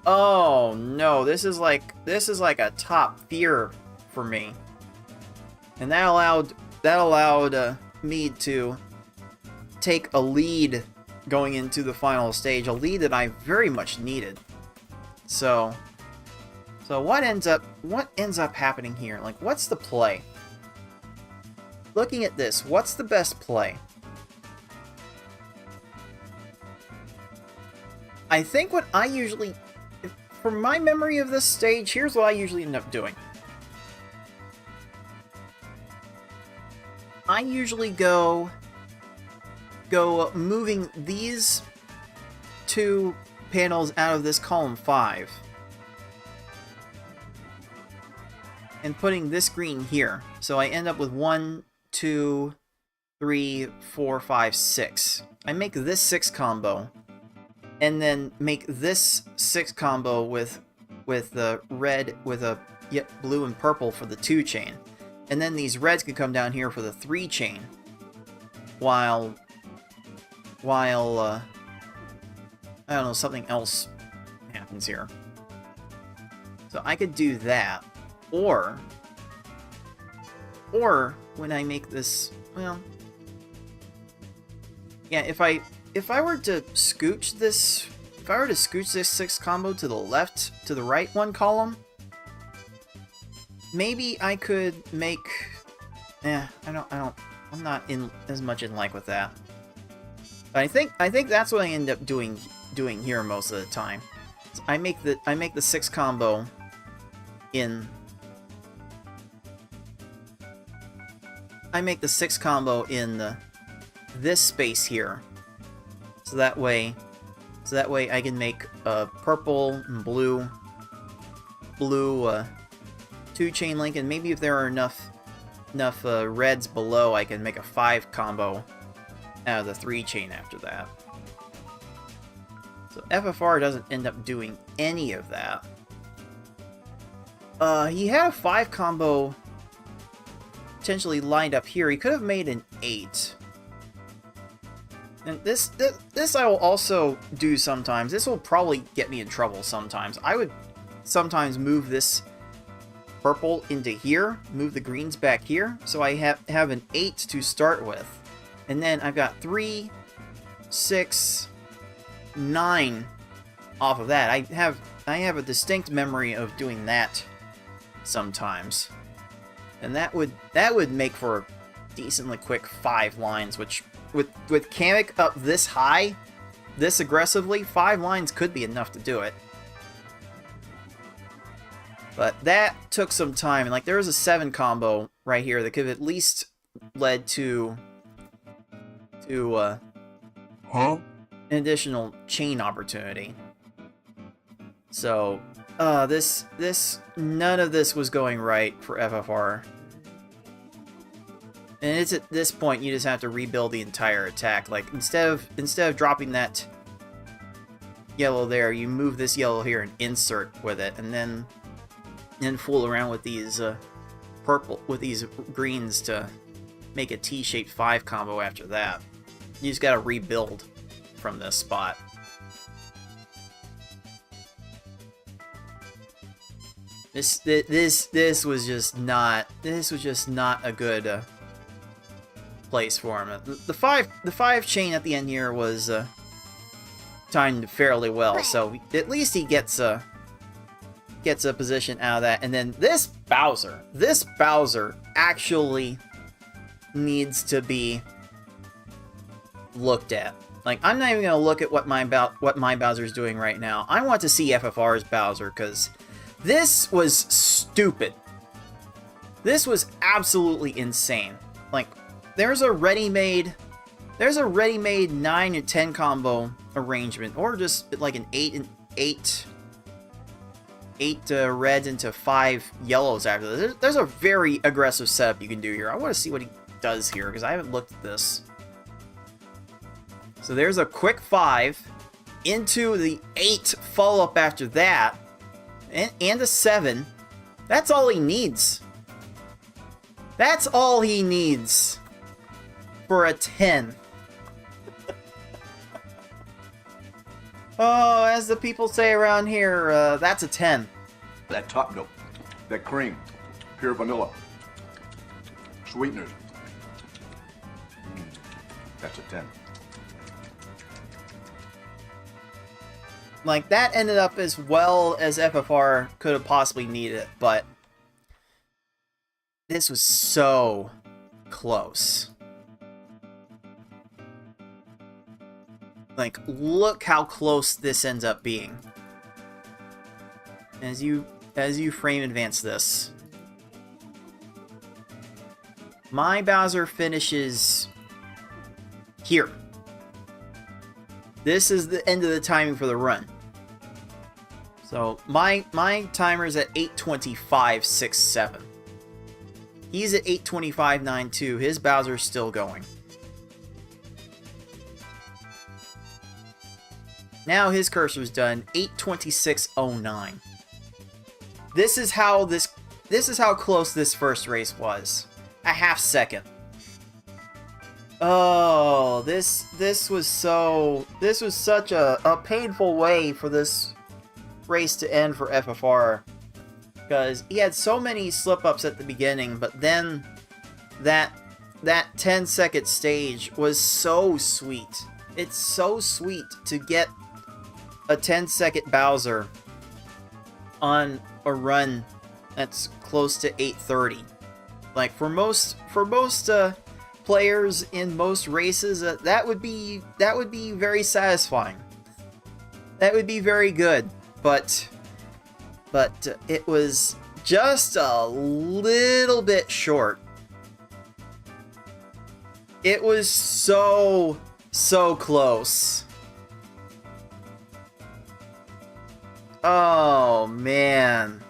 Oh no, this is like a top fear for me. And that allowed me to take a lead going into the final stage, a lead that I very much needed. So what ends up happening here? Like, what's the play? Looking at this, what's the best play? I think what I usually, from my memory of this stage, here's what I usually end up doing. I usually go moving these 2 panels out of this column 5 and putting this green here. So I end up with 1, 2, 3, 4, 5, 6. I make this 6 combo and then make this 6 combo with the red, with a blue and purple for the 2 chain. And then these reds could come down here for the 3 chain. While I don't know, something else happens here. So I could do that, or when I make this, well, yeah, if I were to scooch this, if I were to scooch this 6 combo to the left, to the right 1 column, maybe I could make, I'm not in as much in like with that. But I think that's what I end up doing here most of the time. So I make the 6 combo in, this space here. So that way I can make a purple and blue 2 chain link, and maybe if there are enough reds below, I can make a 5 combo out of the 3 chain after that. So FFR doesn't end up doing any of that. He had a 5 combo potentially lined up here. He could have made an 8. And this I will also do sometimes. This will probably get me in trouble sometimes. I would sometimes move this purple into here, move the greens back here, so I have an 8 to start with. And then I've got 3, 6, 9 off of that. I have a distinct memory of doing that sometimes. And that would make for a decently quick 5 lines, which with Kamek up this high, this aggressively, 5 lines could be enough to do it. But that took some time, and like there was a 7 combo right here that could have at least led to an additional chain opportunity. So none of this was going right for FFR. And it's at this point you just have to rebuild the entire attack. Like instead of dropping that yellow there, you move this yellow here and insert with it, and then fool around with these these greens to make a T-shaped 5 combo after that. You just gotta rebuild from this spot. This was just not a good place for him. The five chain at the end here was timed fairly well, so at least he gets a position out of that. And then this Bowser actually needs to be looked at. Like, I'm not even gonna look at what my Bowser's doing right now. I want to see FFR's Bowser, because this was stupid. This was absolutely insane. Like, there's a ready-made 9 and 10 combo arrangement, or just like an 8 reds into 5 yellows after this. There's a very aggressive setup you can do here. I want to see what he does here, because I haven't looked at this. So there's a quick 5 into the 8 follow-up after that, and a 7. That's all he needs. That's all he needs for a 10. Oh, as the people say around here, that's a 10. That top note, that cream, pure vanilla, sweeteners. That's a 10. Like, that ended up as well as FFR could have possibly needed it, but this was so close. Like, look how close this ends up being. As you frame advance this. My Bowser finishes here. This is the end of the timing for the run. So my timer's at 8:25.67. He's at 8:25.92. His Bowser's still going. Now his cursor's done. 8:26.09. This is how close this first race was. A half second. Oh, this was such a painful way for this race to end for FFR, because he had so many slip-ups at the beginning, but then that 10-second stage was so sweet. It's so sweet to get a 10-second Bowser on a run that's close to 8:30. Like, for most players in most races, that would be very satisfying. That would be very good. But it was just a little bit short. It was so close. Oh, man.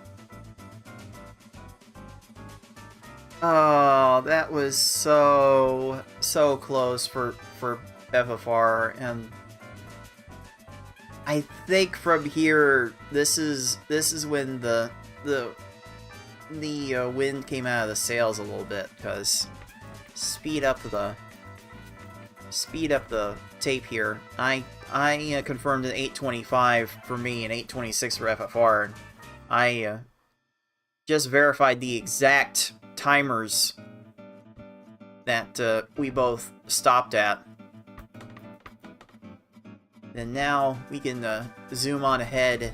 Oh, that was so close for FFR, and I think from here, this is when the wind came out of the sails a little bit, because speed up the tape here. I confirmed an 8:25 for me and 8:26 for FFR. I just verified the exact timers that we both stopped at. And now we can zoom on ahead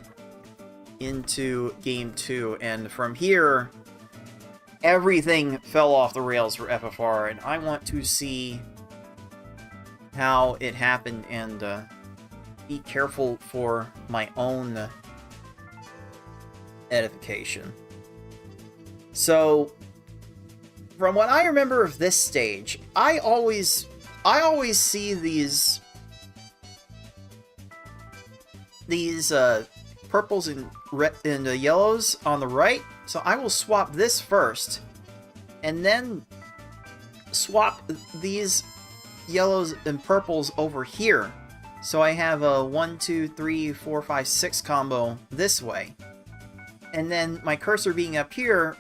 into Game 2, and from here, everything fell off the rails for FFR, and I want to see how it happened and be careful for my own edification. So, from what I remember of this stage, I always see these purples and yellows on the right, so I will swap this first, and then swap these yellows and purples over here, so I have a 1, 2, 3, 4, 5, 6 combo this way, and then my cursor being up here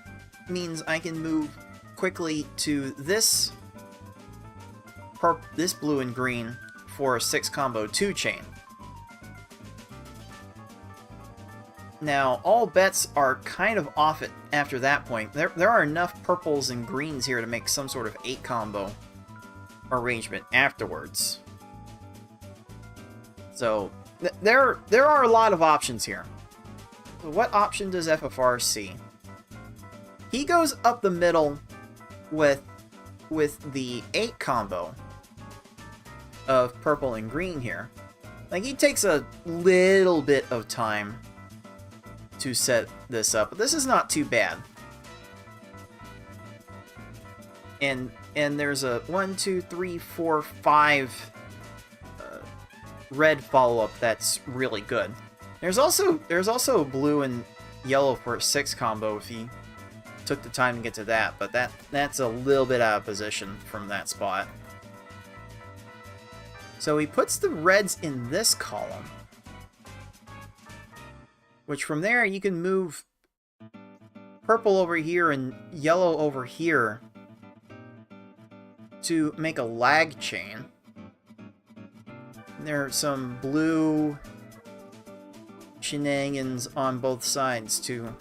means I can move quickly to this blue and green for a 6 combo 2 chain. Now, all bets are kind of off it after that point. There are enough purples and greens here to make some sort of 8 combo arrangement afterwards. So, there are a lot of options here. So what option does FFR see? He goes up the middle with the 8 combo of purple and green here. Like, he takes a little bit of time to set this up, but this is not too bad. And there's a 1, 2, 3, 4, 5 red follow-up that's really good. There's also blue and yellow for a 6 combo if he took the time to get to that, but that's a little bit out of position from that spot. So he puts the reds in this column, which from there you can move purple over here and yellow over here to make a lag chain. And there are some blue shenanigans on both sides to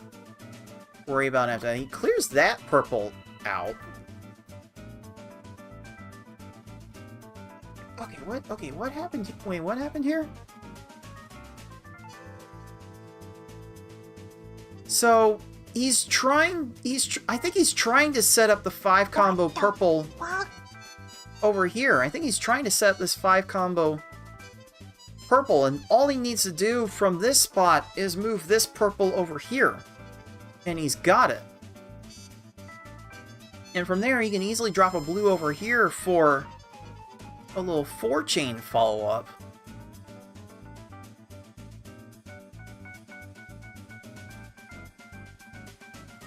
worry about after that. He clears that purple out. Okay, what happened? Wait, what happened here? So, I think he's trying to set up the 5 combo purple over here. I think he's trying to set up this 5 combo purple, and all he needs to do from this spot is move this purple over here. And he's got it. And from there, he can easily drop a blue over here for a little 4-chain follow-up.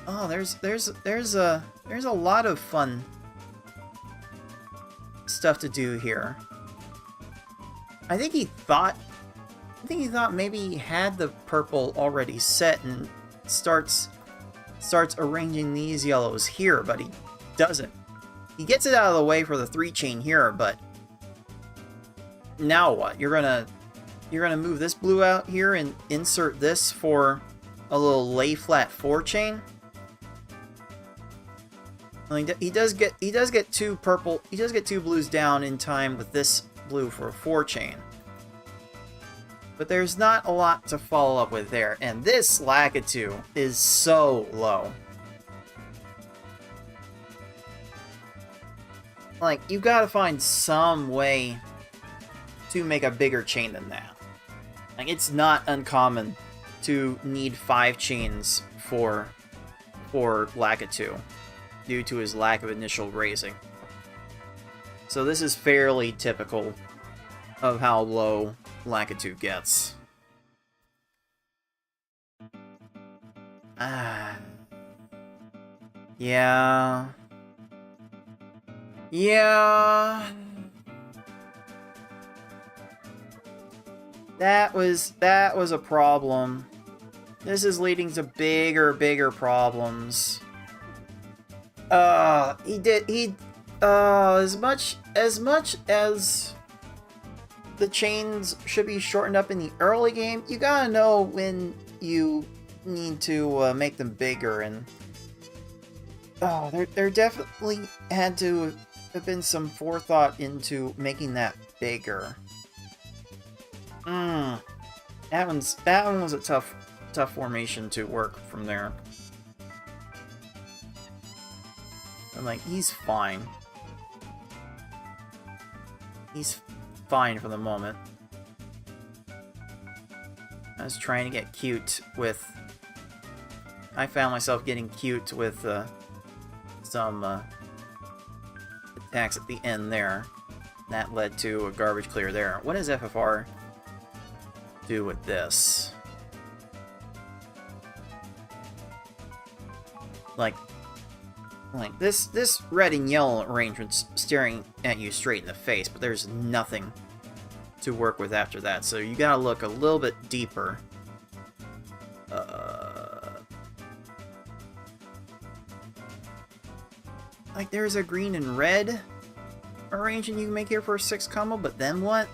Oh, there's a lot of fun stuff to do here. I think he thought maybe he had the purple already set and starts arranging these yellows here, but he doesn't. He gets it out of the way for the 3-chain here, but now what? You're gonna move this blue out here and insert this for a little lay flat 4-chain. I mean, he does get 2 purple. He does get 2 blues down in time with this blue for a 4-chain. But there's not a lot to follow up with there, and this Lakitu is so low. Like, you gotta find some way to make a bigger chain than that. Like, it's not uncommon to need 5 chains for Lakitu due to his lack of initial raising. So this is fairly typical of how low Lakitu gets. Yeah. Yeah. That was a problem. This is leading to bigger problems. As much as the chains should be shortened up in the early game, you gotta know when you need to make them bigger, and there definitely had to have been some forethought into making that bigger. That one was a tough formation to work from there. I'm like, he's fine. He's fine for the moment. I was trying to get cute with... I found myself getting cute with some attacks at the end there. That led to a garbage clear there. What does FFR do with this? Like this red and yellow arrangement's staring at you straight in the face, but there's nothing to work with after that, so you gotta look a little bit deeper. Like, there's a green and red arrangement you can make here for a 6 combo, but then what?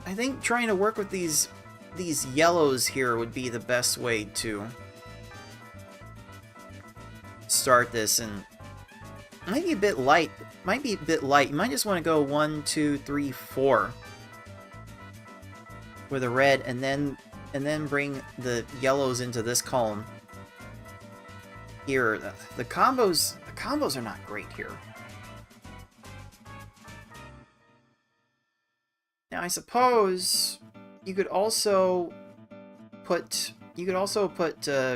I think trying to work with these yellows here would be the best way to start this, and it might be a bit light. Might be a bit light. You might just want to go 1, 2, 3, 4 with a red, and then bring the yellows into this column here. The combos are not great here. Now I suppose you could also put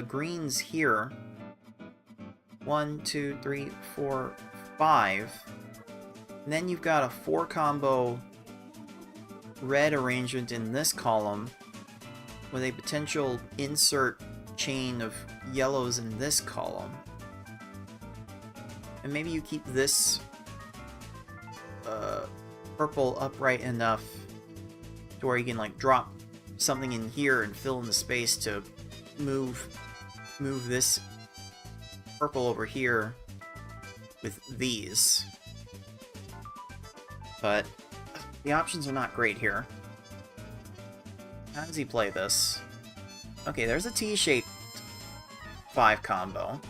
greens here. 1, 2, 3, 4, 5. And then you've got a 4 combo red arrangement in this column with a potential insert chain of yellows in this column. And maybe you keep this purple upright enough to where you can like drop something in here and fill in the space to move this purple over here with these. But the options are not great here. How does he play this? Okay, there's a T-shaped 5 combo.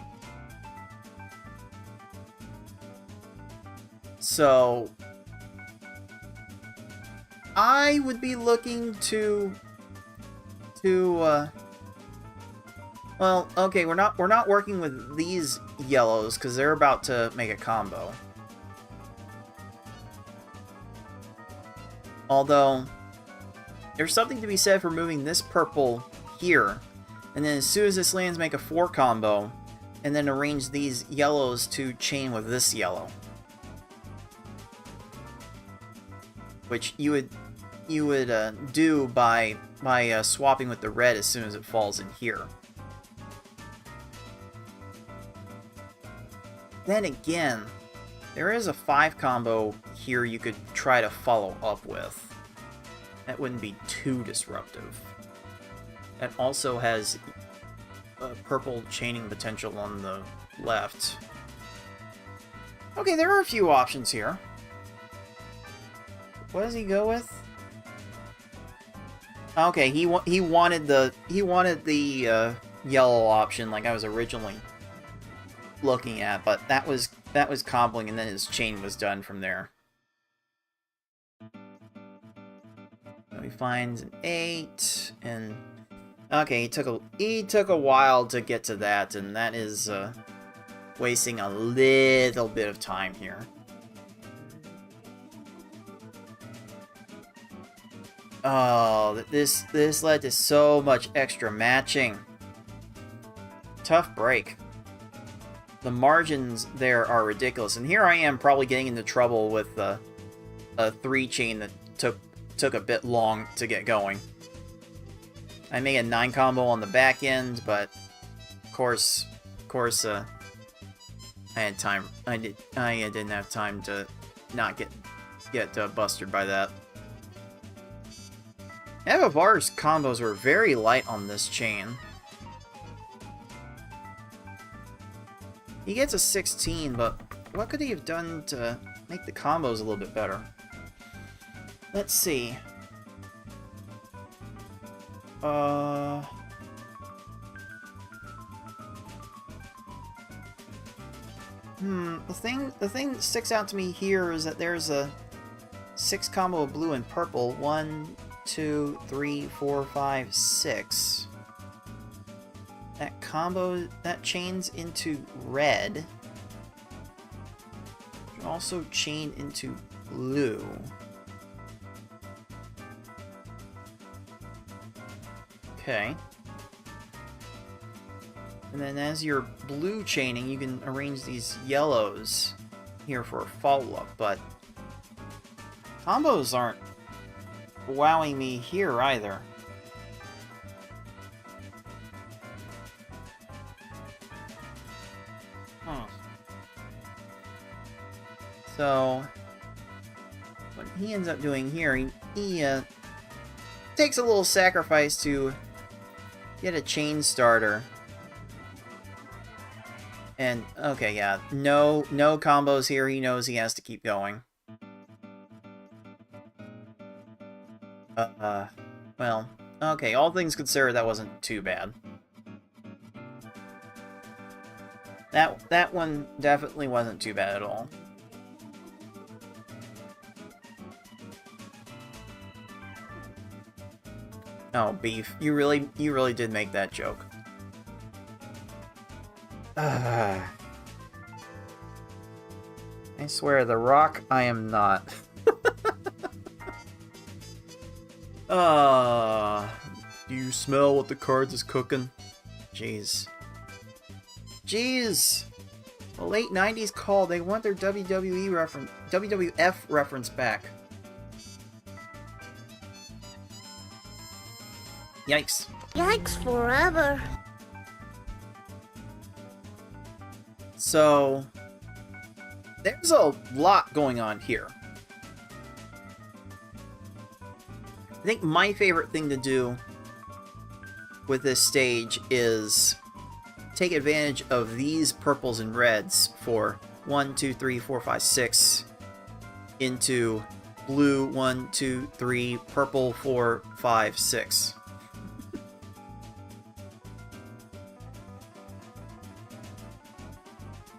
So I would be looking to well, okay, we're not working with these yellows because they're about to make a combo. Although there's something to be said for moving this purple here, and then as soon as this lands, make a 4 combo, and then arrange these yellows to chain with this yellow, which you would do by swapping with the red as soon as it falls in here. Then again, there is a 5 combo here you could try to follow up with. That wouldn't be too disruptive. That also has purple chaining potential on the left. Okay, there are a few options here. What does he go with? Okay, he wanted the yellow option like I was originally looking at, but that was cobbling, and then his chain was done from there. So he finds an 8, and okay, he took a while to get to that, and that is wasting a little bit of time here. Oh, this led to so much extra matching. Tough break. The margins there are ridiculous, and here I am probably getting into trouble with a 3 chain that took a bit long to get going. I made a 9 combo on the back end, but of course, I had time. I didn't have time to not get busted by that. Evavar's combos were very light on this chain. He gets a 16, but what could he have done to make the combos a little bit better? Let's see. The thing that sticks out to me here is that there's a 6 combo of blue and purple. 1, 2, 3, 4, 5, 6. That combo, that chains into red. Can also chain into blue. Okay. And then as you're blue chaining, you can arrange these yellows here for a follow-up, but combos aren't wowing me here either. So, what he ends up doing here, he takes a little sacrifice to get a chain starter. And, okay, yeah, no combos here. He knows he has to keep going. Well, okay, all things considered, that wasn't too bad. That one definitely wasn't too bad at all. Oh, Beef, you really did make that joke. I swear, The Rock, I am not. Do you smell what the cards is cooking? Jeez. Jeez! The late 90s call, they want their WWF reference back. Yikes. Yikes forever. So, there's a lot going on here. I think my favorite thing to do with this stage is take advantage of these purples and reds for 1, 2, 3, 4, 5, 6 into blue 1, 2, 3, purple 4, 5, 6.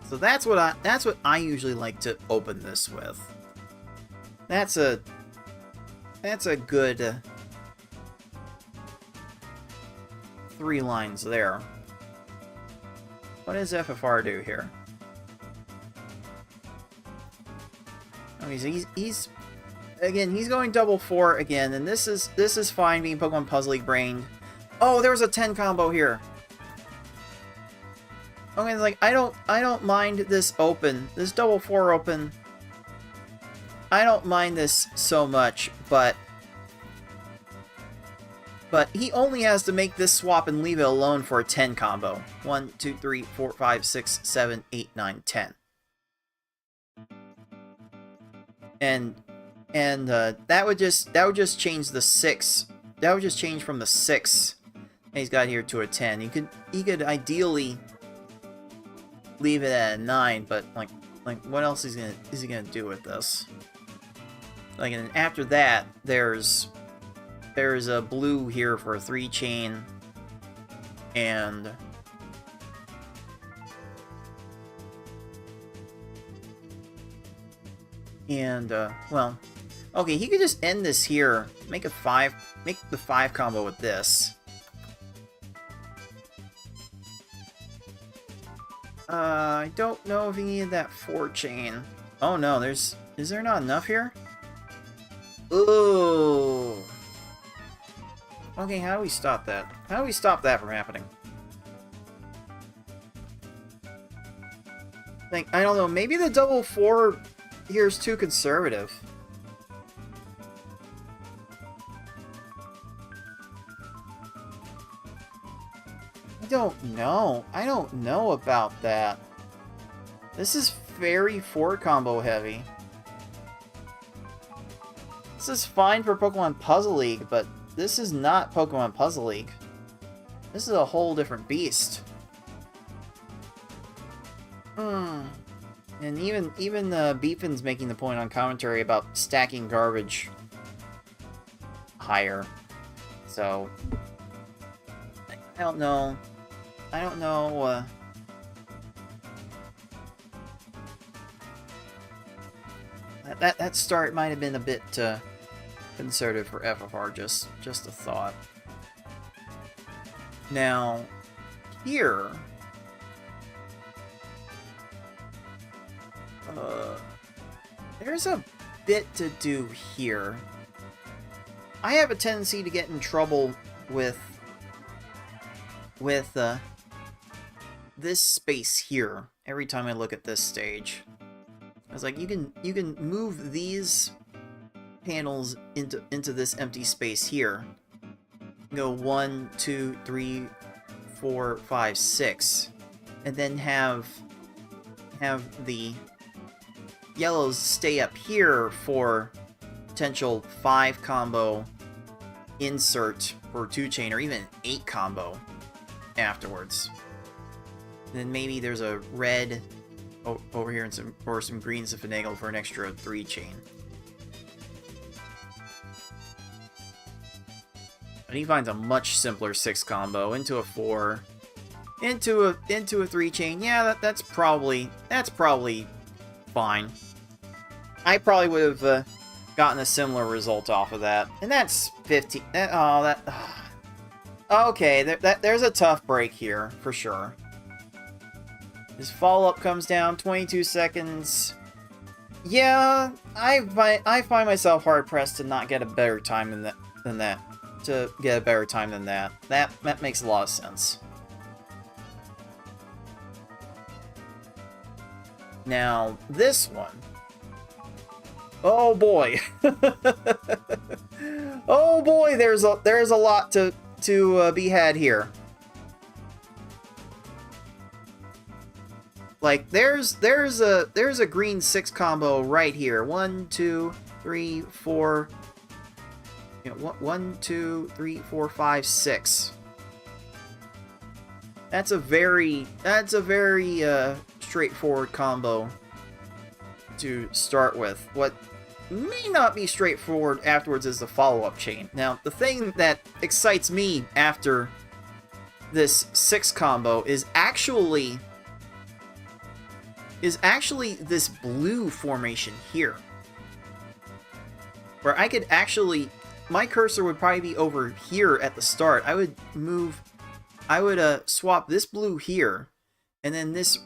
So that's what I usually like to open this with. That's a good 3 lines there. What does FFR do here? Oh, he's again, he's going double 4 again, and this is fine being Pokemon Puzzle League brained. Oh, there was a 10 combo here. Okay, like I don't mind this open, this double 4 open. I don't mind this so much, but he only has to make this swap and leave it alone for a 10 combo. 1, 2, 3, 4, 5, 6, 7, 8, 9, 10. And that would just change the 6. That would just change from the 6 he's got here to a 10. He could ideally leave it at a 9, but like what else is he gonna do with this? Like, and after that, there's a blue here for a 3 chain, and well, okay, he could just end this here, make the 5 combo with this. I don't know if he needed that 4 chain. Oh no, is there not enough here? Ooh. Okay, how do we stop that? How do we stop that from happening? Like, I don't know, maybe the double 4 here is too conservative. I don't know about that. This is very 4 combo heavy. This is fine for Pokemon Puzzle League, but this is not Pokemon Puzzle League. This is a whole different beast. And even Beefin's making the point on commentary about stacking garbage higher. So I don't know. That start might have been a bit conservative for FFR. Just a thought. Now here, there's a bit to do here. I have a tendency to get in trouble with this space here every time I look at this stage. I was like, you can move these panels into this empty space here. Go 1, 2, 3, 4, 5, 6, and then have the yellows stay up here for potential 5 combo insert for 2 chain, or even 8 combo afterwards. Then maybe there's a red over here and some greens to finagle for an extra 3 chain. But he finds a much simpler 6 combo into a 4, into a 3 chain. Yeah, that's probably fine. I probably would have gotten a similar result off of that. And that's 15. Okay, there's a tough break here for sure. His follow-up comes down 22 seconds. Yeah, I find myself hard-pressed to not get a better time than that. To get a better time than that. That makes a lot of sense. Now, this one. Oh boy. Oh boy, there's a lot to be had here. Like there's a green 6 combo right here. 1, 2, 3, 4. You know, 1, 2, 3, 4, 5, 6. That's a very straightforward combo to start with. What may not be straightforward afterwards is the follow-up chain. Now, the thing that excites me after this 6 combo is actually this blue formation here. Where I could actually, my cursor would probably be over here at the start. I would swap this blue here, and then this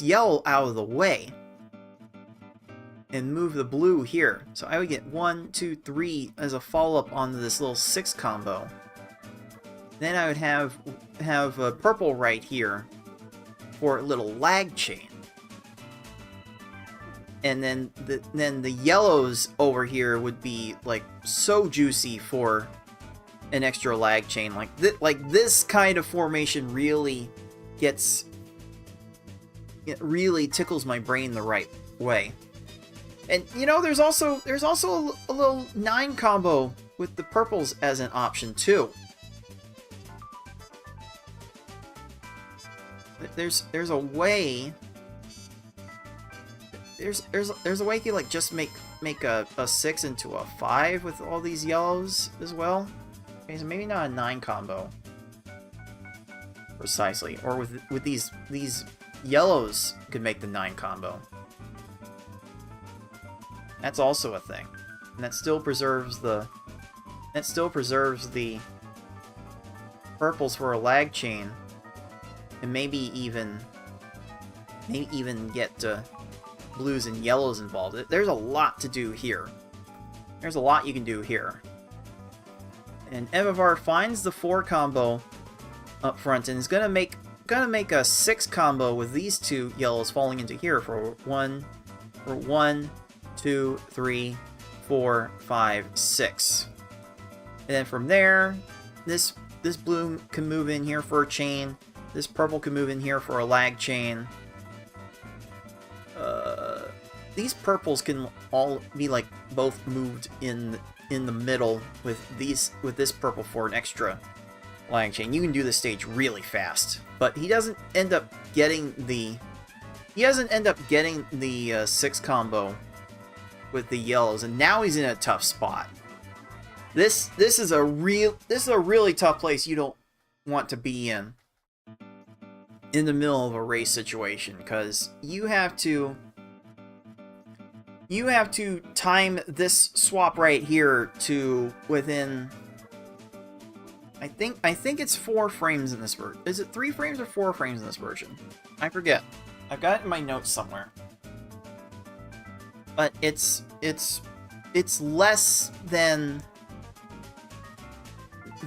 yellow out of the way, and move the blue here. So I would get 1, 2, 3 as a follow-up onto this little 6 combo. Then I would have a purple right here for a little lag chain. And then the yellows over here would be like so juicy for an extra lag chain. Like this kind of formation really gets, it really tickles my brain the right way. And you know, there's also a little 9 combo with the purples as an option too. There's a way. There's a way you could like just make a 6 into a 5 with all these yellows as well. Okay, so maybe not a 9 combo precisely, or with these yellows could make the 9 combo. That's also a thing, and that still preserves the purples for a lag chain, and maybe even get blues and yellows involved. There's a lot to do here. There's a lot you can do here. And Evivar finds the 4 combo up front and is gonna make a 6 combo with these 2 yellows falling into here for 1, 2, 3, 4, 5, 6. And then from there, this blue can move in here for a chain. This purple can move in here for a lag chain. These purples can all be like both moved in the middle with this purple for an extra lag chain. You can do this stage really fast, but he doesn't end up getting the 6 combo with the yellows, and now he's in a tough spot. This is a really tough place you don't want to be in the middle of a race situation, because you have to time this swap right here to within, I think it's 4 frames in this version. Is it 3 frames or 4 frames in this version? I forget. I've got it in my notes somewhere. But it's less than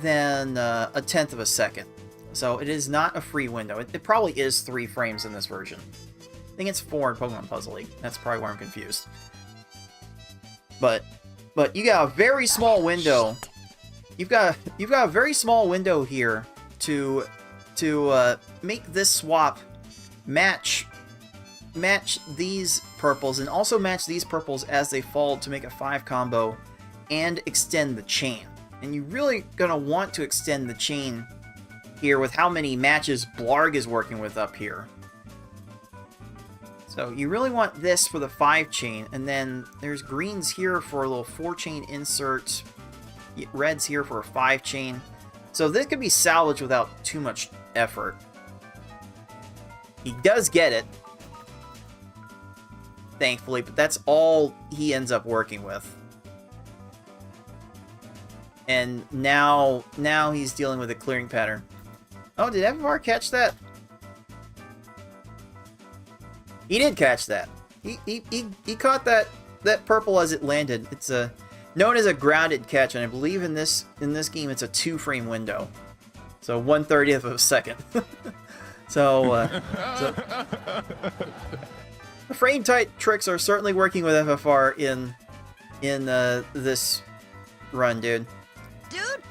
a tenth of a second. So it is not a free window. It probably is 3 frames in this version. I think it's 4 in Pokemon Puzzle League. That's probably where I'm confused. But you got a very small window. You've got a very small window here to make this swap match these purples, and also match these purples as they fall to make a 5 combo and extend the chain. And you're really gonna want to extend the chain here with how many matches Blarg is working with up here. So you really want this for the 5 chain, and then there's greens here for a little 4 chain insert, reds here for a 5 chain. So this could be salvaged without too much effort. He does get it, thankfully, but that's all he ends up working with. And now he's dealing with a clearing pattern. Oh, did FFR catch that? He did catch that. He caught that purple as it landed. It's known as a grounded catch, and I believe in this game it's a 2-frame window, so 1/30th of a second. so the frame tight tricks are certainly working with FFR in this run, dude. Dude!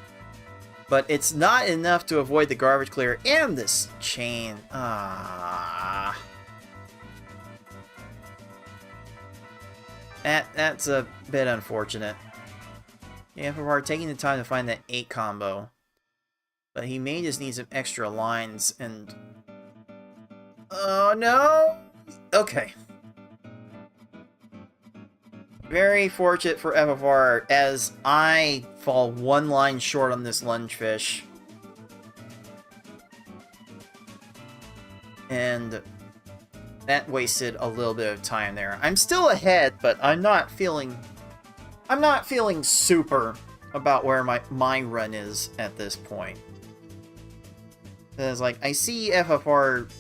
But it's not enough to avoid the garbage clear and this chain. Ah. That's a bit unfortunate. Yeah, FFR taking the time to find that 8 combo. But he may just need some extra lines and... Oh no! Okay. Very fortunate for FFR as I fall 1 line short on this lunge fish. And that wasted a little bit of time there. I'm still ahead, but I'm not feeling super about where my run is at this point. Because like I see FFR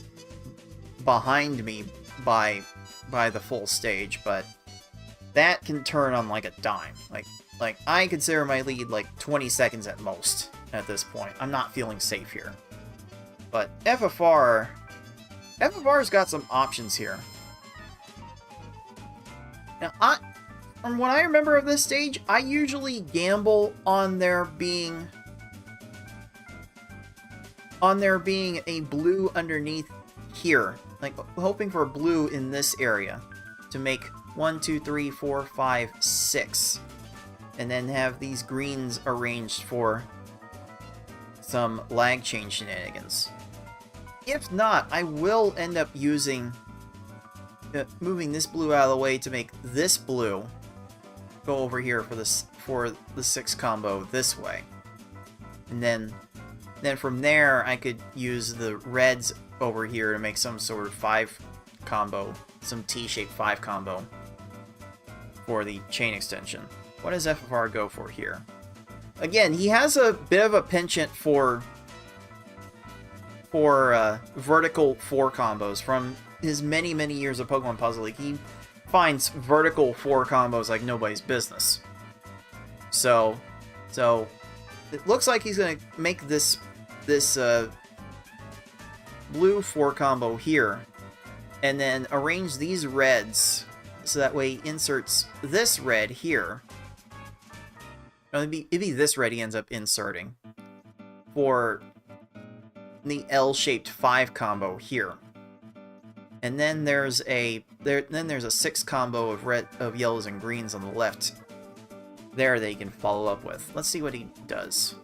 behind me by the full stage, but that can turn on like a dime. Like I consider my lead like 20 seconds at most at this point. I'm not feeling safe here. But FFR's got some options here. Now, from what I remember of this stage, I usually gamble on there being a blue underneath here, like hoping for a blue in this area to make 1, 2, 3, 4, 5, 6, and then have these greens arranged for some lag chain shenanigans. If not, I will end up using moving this blue out of the way to make this blue go over here for the 6 combo this way, and then from there I could use the reds over here to make some sort of 5 combo, some T-shaped 5 combo for the chain extension. What does FFR go for here? Again, he has a bit of a penchant for vertical 4 combos from his many years of Pokemon Puzzle League. He finds vertical 4 combos like nobody's business. So it looks like he's gonna make this blue 4 combo here, and then arrange these reds so that way he inserts this red here. No, it'd be this red he ends up inserting for the L-shaped 5 combo here. And then there's a 6 combo of yellows and greens on the left there that he can follow up with. Let's see what he does.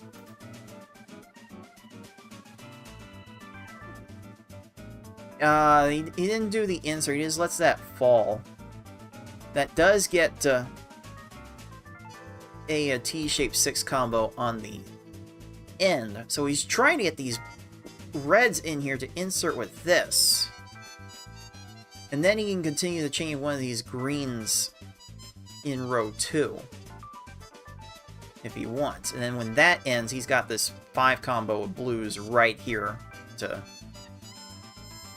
He didn't do the insert, he just lets that fall. That does get a T-shaped 6 combo on the end. So he's trying to get these reds in here to insert with this. And then he can continue the chain of one of these greens in row 2. If he wants. And then when that ends, he's got this 5 combo of blues right here to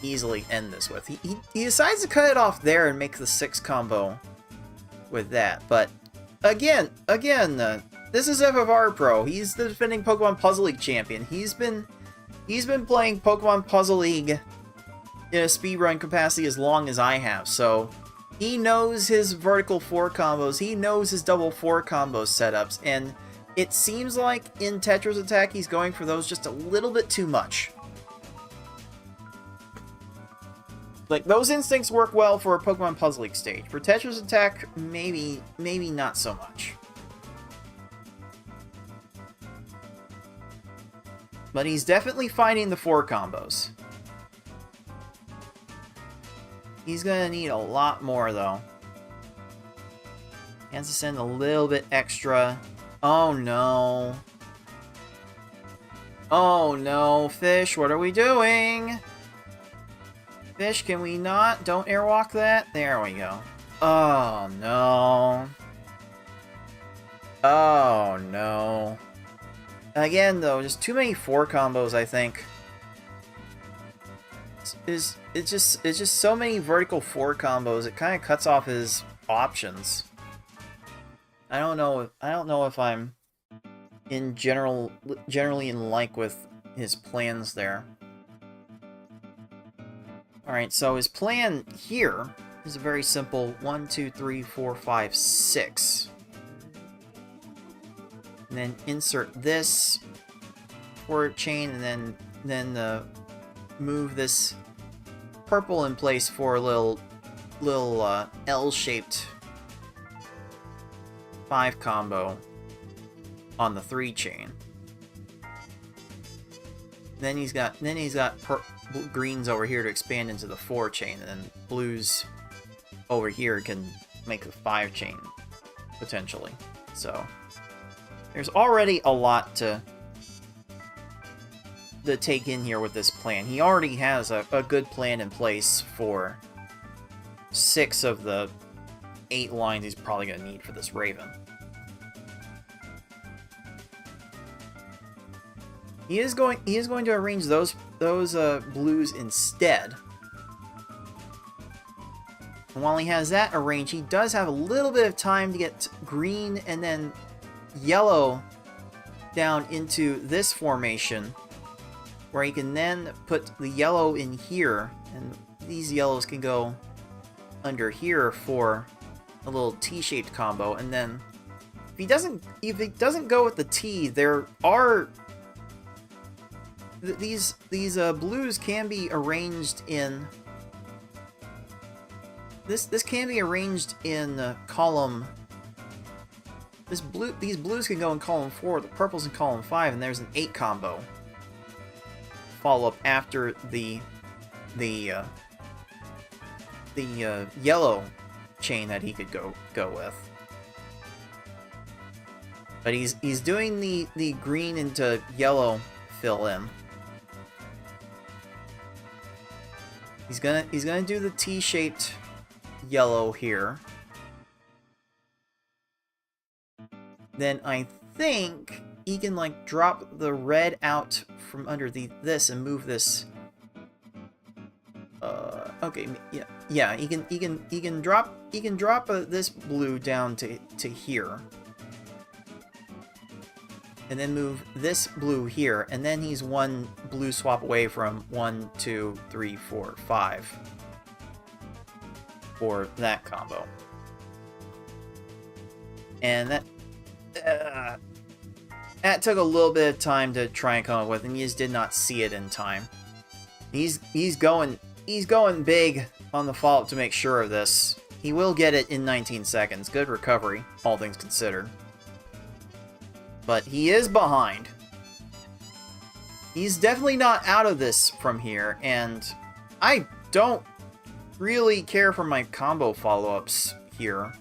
easily end this with. He decides to cut it off there and make the 6 combo with that. But again, this is FFR Pro. He's the defending Pokemon Puzzle League champion. He's been playing Pokemon Puzzle League in a speedrun capacity as long as I have, so he knows his vertical 4 combos, he knows his double 4 combo setups, and it seems like in Tetris Attack he's going for those just a little bit too much. Like, those instincts work well for a Pokemon Puzzle League stage. For Tetris Attack, maybe not so much. But he's definitely finding the 4 combos. He's gonna need a lot more, though. He has to send a little bit extra Oh no. Oh no, fish, what are we doing? Fish, can we not? Don't airwalk that? There we go. Oh no. Oh no. Again though, just too many 4 combos, I think. It's just so many vertical 4 combos, it kinda cuts off his options. I don't know if I'm generally in like with his plans there. Alright, so his plan here is a very simple 1, 2, 3, 4, 5, 6. And then insert this forward chain, and then move this purple in place for a little L-shaped 5 combo on the 3 chain. Then he's got greens over here to expand into the 4 chain, and then blues over here can make a 5 chain potentially. So there's already a lot to take in here with this plan. He already has a good plan in place for 6 of the 8 lines he's probably going to need for this Raven. He is going to arrange those blues instead. And while he has that arranged, he does have a little bit of time to get green and then yellow down into this formation, where he can then put the yellow in here, and these yellows can go under here for a little T-shaped combo. And then if he doesn't go with the T, there are these blues can be arranged in this can be arranged in column. These blues can go in column 4, the purples in column 5, and there's an 8 combo follow up after the yellow chain that he could go with. But he's doing the green into yellow fill in. He's gonna do the T-shaped yellow here. Then I think he can like drop the red out from under this and move this. Okay, yeah. He can drop this blue down to here, and then move this blue here, and then he's 1 blue swap away from 1, 2, 3, 4, 5 for that combo. And that took a little bit of time to try and come up with, and he just did not see it in time. He's going big on the follow-up to make sure of this. He will get it in 19 seconds. Good recovery, all things considered. But he is behind. He's definitely not out of this from here, and I don't really care for my combo follow-ups here.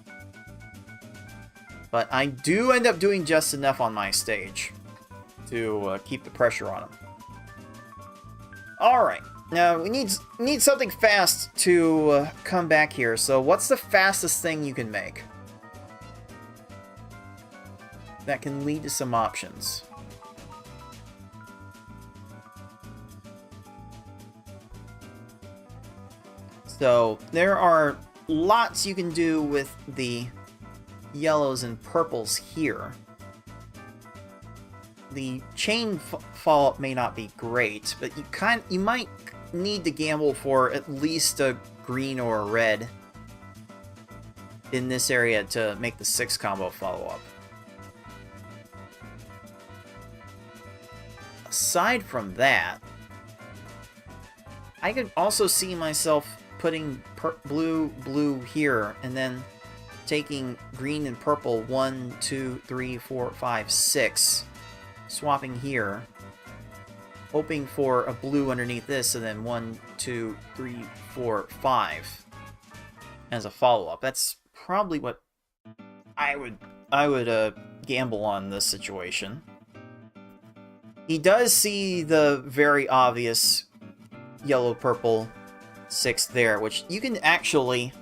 But I do end up doing just enough on my stage to keep the pressure on him. Alright, now we need something fast to come back here, so what's the fastest thing you can make that can lead to some options? So there are lots you can do with the yellows and purples here. The chain follow-up may not be great, but you might need to gamble for at least a green or a red in this area to make the 6 combo follow-up. Aside from that, I could also see myself putting blue here, and then taking green and purple 1, 2, 3, 4, 5, 6, swapping here, hoping for a blue underneath this, and then 1, 2, 3, 4, 5 as a follow-up. That's probably what I would gamble on this situation. He does see the very obvious yellow-purple 6 there, which you can actually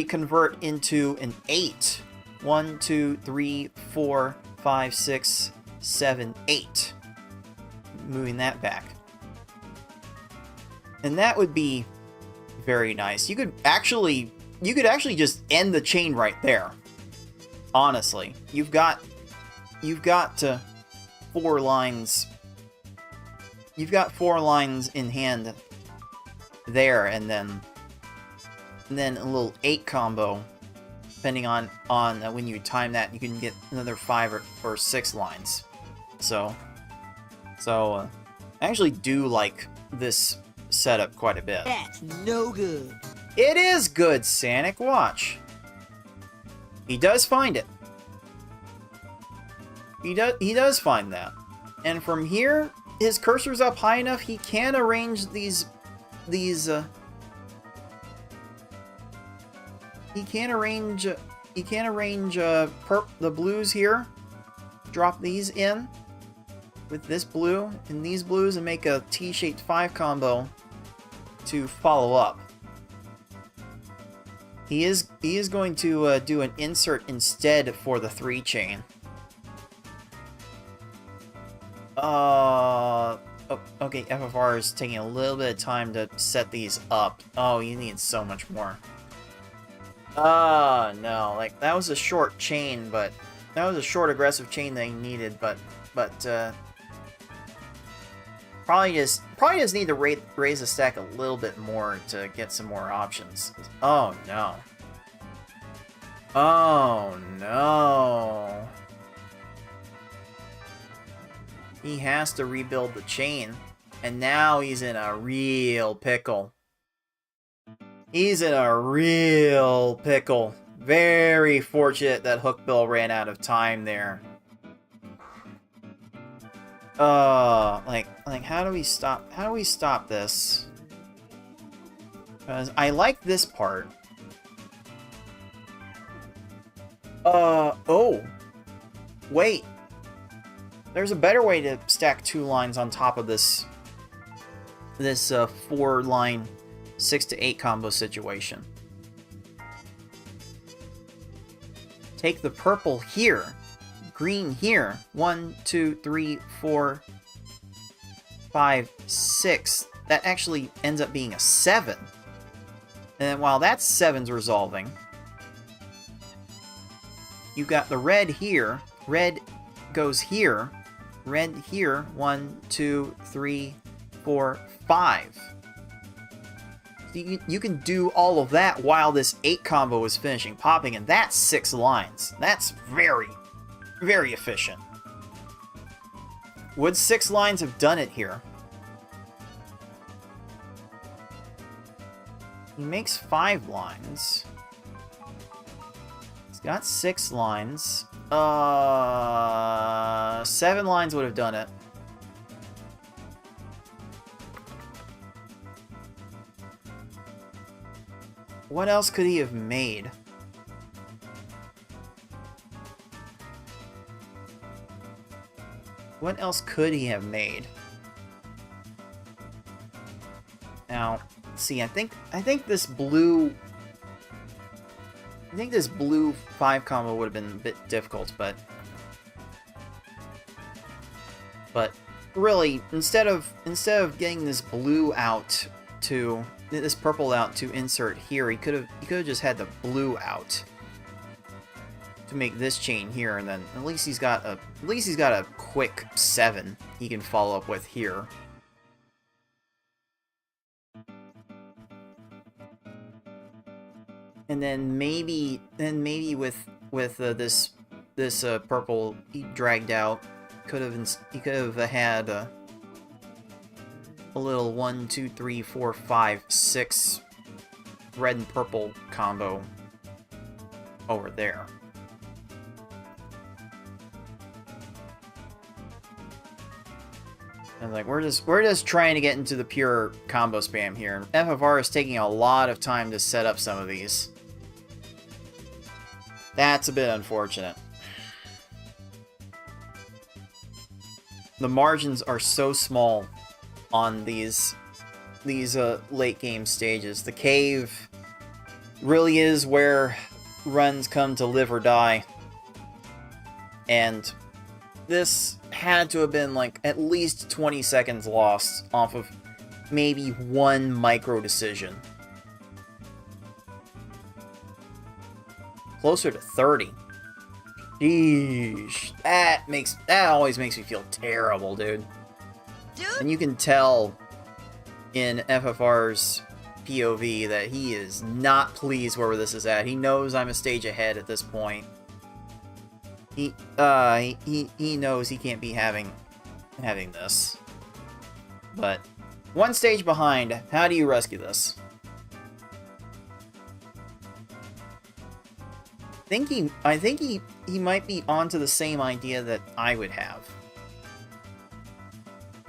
convert into an 8. 1, 2, 3, 4, 5, 6, 7, 8. Moving that back. And that would be very nice. You could actually just end the chain right there. Honestly, you've got 4 lines. You've got 4 lines in hand there, and then a little 8 combo. Depending on when you time that, you can get another 5 or 6 lines. So I actually do like this setup quite a bit. That's no good. It is good, Sanic. Watch. He does find it. He does find that. And from here, his cursor's up high enough, he can arrange he can arrange the blues here. Drop these in with this blue and these blues and make a T-shaped 5 combo to follow up. He is going to do an insert instead for the 3 chain. Okay, FFR is taking a little bit of time to set these up. Oh, you need so much more. No, like, that was a short chain, but... That was a short aggressive chain that he needed, but probably just need to raise the stack a little bit more to get some more options. Oh, no. Oh, no. He has to rebuild the chain, and now he's in a real pickle. He's in a real pickle. Very fortunate that Hookbill ran out of time there. Like how do we stop this? Because I like this part. Oh. Wait. There's a better way to stack 2 lines on top of this 4-line 6 to 8 combo situation. Take the purple here, green here. 1, 2, 3, 4, 5, 6. That actually ends up being a 7. And while that 7's resolving, you've got the red here. Red goes here. Red here. 1, 2, 3, 4, 5. You can do all of that while this 8 combo is finishing popping, and that's 6 lines. That's very, very efficient. Would 6 lines have done it here? He makes 5 lines. He's got 6 lines. 7 lines would have done it. What else could he have made? What else could he have made? Now, see, I think this blue 5 combo would have been a bit difficult, but really, instead of getting this blue out to this purple out to insert here, he could have just had the blue out to make this chain here, and then at least he's got a quick 7 he can follow up with here. And then maybe with this purple he dragged out, he could have had a little 1, 2, 3, 4, 5, 6 red and purple combo over there. And like we're just trying to get into the pure combo spam here. FFR is taking a lot of time to set up some of these. That's a bit unfortunate. The margins are so small on these late game stages. The cave really is where runs come to live or die. And this had to have been like at least 20 seconds lost off of maybe one micro decision. Closer to 30. Sheesh. That always makes me feel terrible, dude. And you can tell in FFR's POV that he is not pleased where this is at. He knows I'm a stage ahead at this point. He knows he can't be having this. But one stage behind, how do you rescue this? I think he might be onto the same idea that I would have.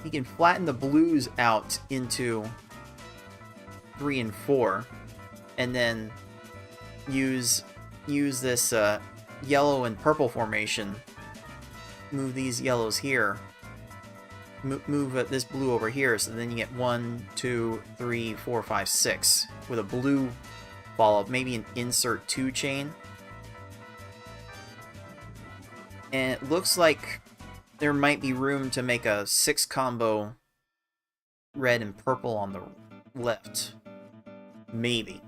He can flatten the blues out into 3 and 4, and then use this yellow and purple formation. Move these yellows here. Move this blue over here, so then you get 1, 2, 3, 4, 5, 6 with a blue follow-up. Maybe an insert 2 chain. And it looks like there might be room to make a 6 combo red and purple on the left. Maybe.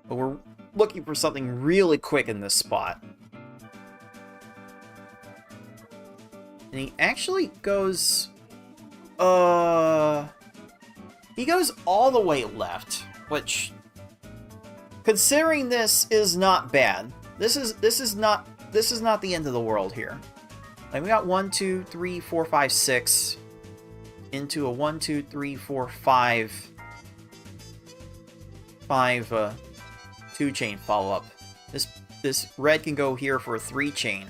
But we're looking for something really quick in this spot. And he actually goes... He goes all the way left, which... Considering this is not bad. This is not the end of the world here. Like, we got 1, 2, 3, 4, 5, 6 into a 1, 2, 3, 4, 5 2-chain follow-up. This red can go here for a 3-chain.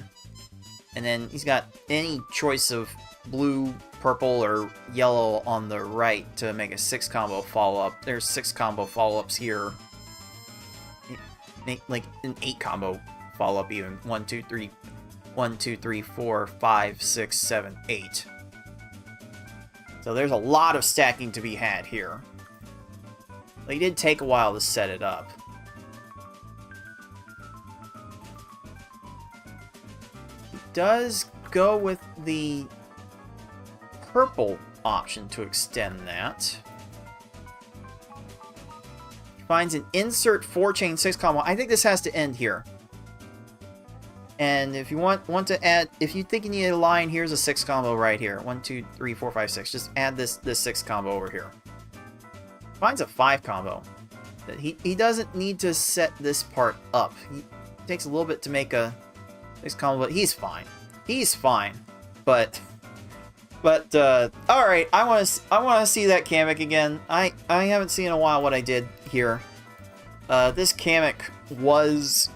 And then he's got any choice of blue, purple, or yellow on the right to make a 6 combo follow-up. There's 6 combo follow-ups here. Like an 8 combo follow-up even. 1, 2, 3, 1, 2, 3, 4, 5, 6, 7, 8. So there's a lot of stacking to be had here. It did take a while to set it up. He does go with the purple option to extend that. He finds an insert 4-chain 6 combo. I think this has to end here. And if you want to add, if you think you need a line, here's a 6 combo right here. 1, 2, 3, 4, 5, 6. Just add this 6 combo over here. Finds a 5 combo. He doesn't need to set this part up. He takes a little bit to make a 6 combo, but he's fine. He's fine. But all right. I want to see that Kamek again. I haven't seen in a while what I did here. This Kamek was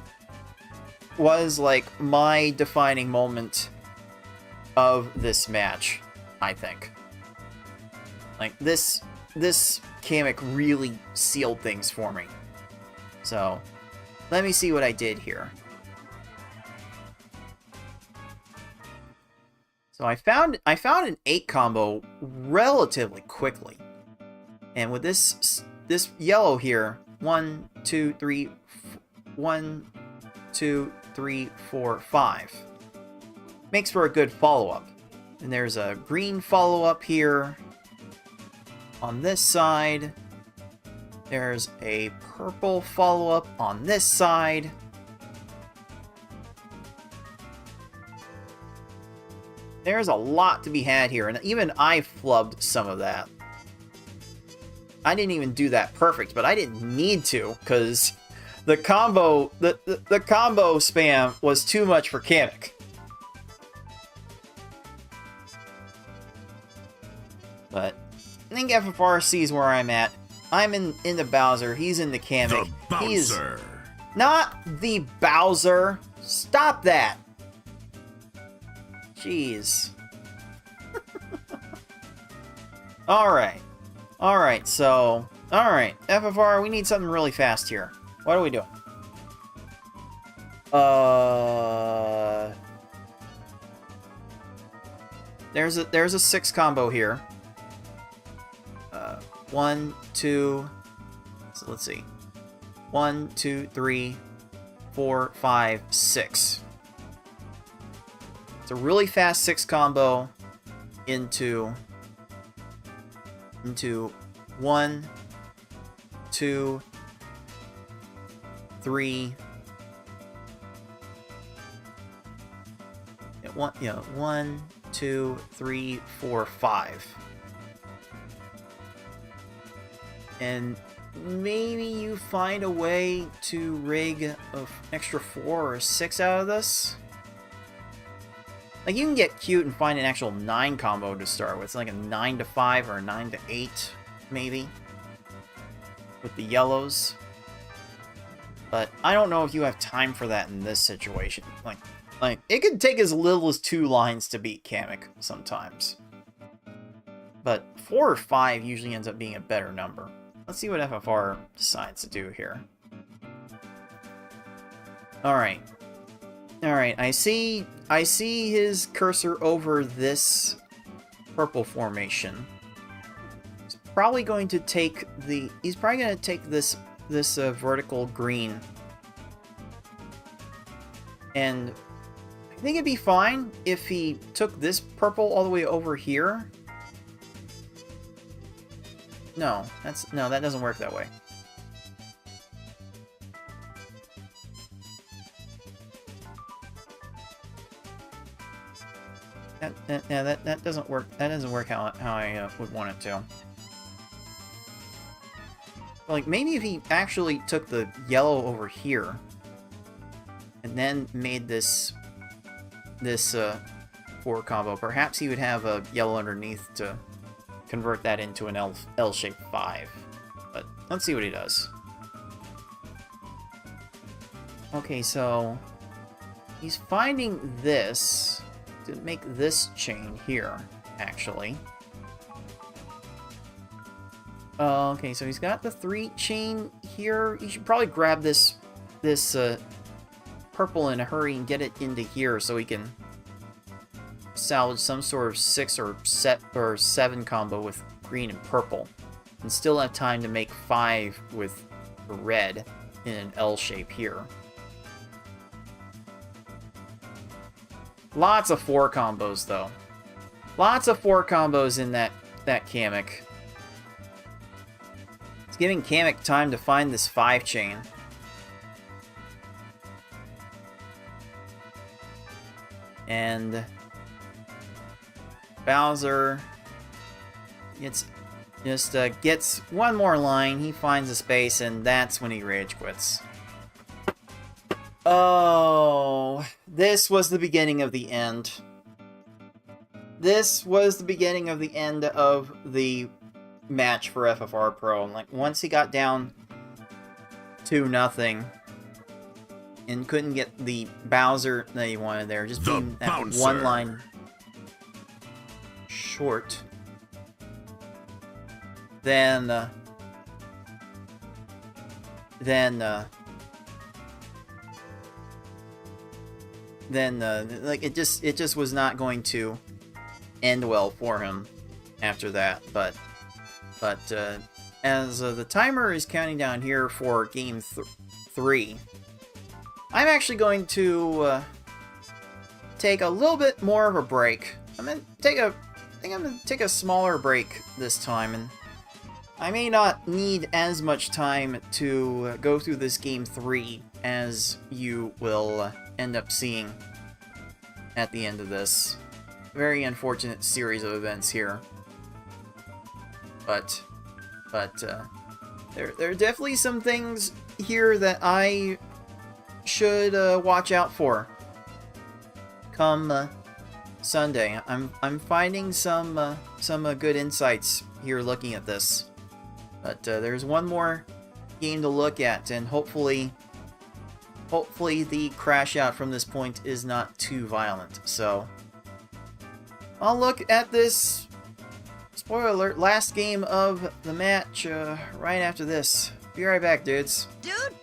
like my defining moment of this match, I think. Like, this Kamek really sealed things for me. So, let me see what I did here. So I found an 8 combo relatively quickly. And with this yellow here, 1, 2, 3, 1, 2, 3, 4, 5. Makes for a good follow-up. And there's a green follow-up here. On this side. There's a purple follow-up on this side. There's a lot to be had here, and even I flubbed some of that. I didn't even do that perfect, but I didn't need to, because the combo spam was too much for Kamek. But I think FFR sees where I'm at. I'm in the Bowser. He's in the Kamek. The Bowser. He's not the Bowser. Stop that. Jeez. Alright. Alright, so... Alright, FFR, we need something really fast here. What are we doing? There's a 6 combo here. 1, 2. So let's see. 1, 2, 3, 4, 5, 6. It's a really fast 6 combo into 1, 2, 3. Yeah, 1, 2, 3, 4, 5. And maybe you find a way to rig an extra 4 or 6 out of this. Like, you can get cute and find an actual 9 combo to start with, like a 9 to 5 or a 9 to 8, maybe, with the yellows. But I don't know if you have time for that in this situation. Like it could take as little as 2 lines to beat Kamek sometimes. But 4 or 5 usually ends up being a better number. Let's see what FFR decides to do here. Alright. Alright, I see his cursor over this purple formation. He's probably going to take this vertical green. And I think it'd be fine if he took this purple all the way over here. No, that doesn't work that way. That doesn't work. That doesn't work how I would want it to. Like, maybe if he actually took the yellow over here and then made this 4 combo, perhaps he would have a yellow underneath to convert that into an L-shaped 5. But let's see what he does. Okay, so he's finding this to make this chain here, actually. Okay, so he's got the 3 chain here. You should probably grab this purple in a hurry and get it into here so he can salvage some sort of 6 or 7 combo with green and purple, and still have time to make 5 with red in an L shape here. Lots of 4 combos though. Lots of 4 combos in that Kamek. It's giving Kamek time to find this 5 chain. And Bowser gets one more line, he finds a space, and that's when he rage quits. Oh, this was the beginning of the end. This was the beginning of the end of the match for FFR Pro. Like, once he got down 2-0 and couldn't get the Bowser that he wanted there, just being that one line short, then like it just was not going to end well for him after that. But as the timer is counting down here for game 3, I'm actually going to take a little bit more of a break. I think I'm gonna take a smaller break this time, and I may not need as much time to go through this game 3 as you will end up seeing at the end of this very unfortunate series of events here. But there are definitely some things here that I should watch out for come Sunday. I'm finding some good insights here looking at this, but there's one more game to look at, and hopefully the crash out from this point is not too violent. So I'll look at this, spoiler alert, last game of the match right after this. Be right back, dudes. Dude,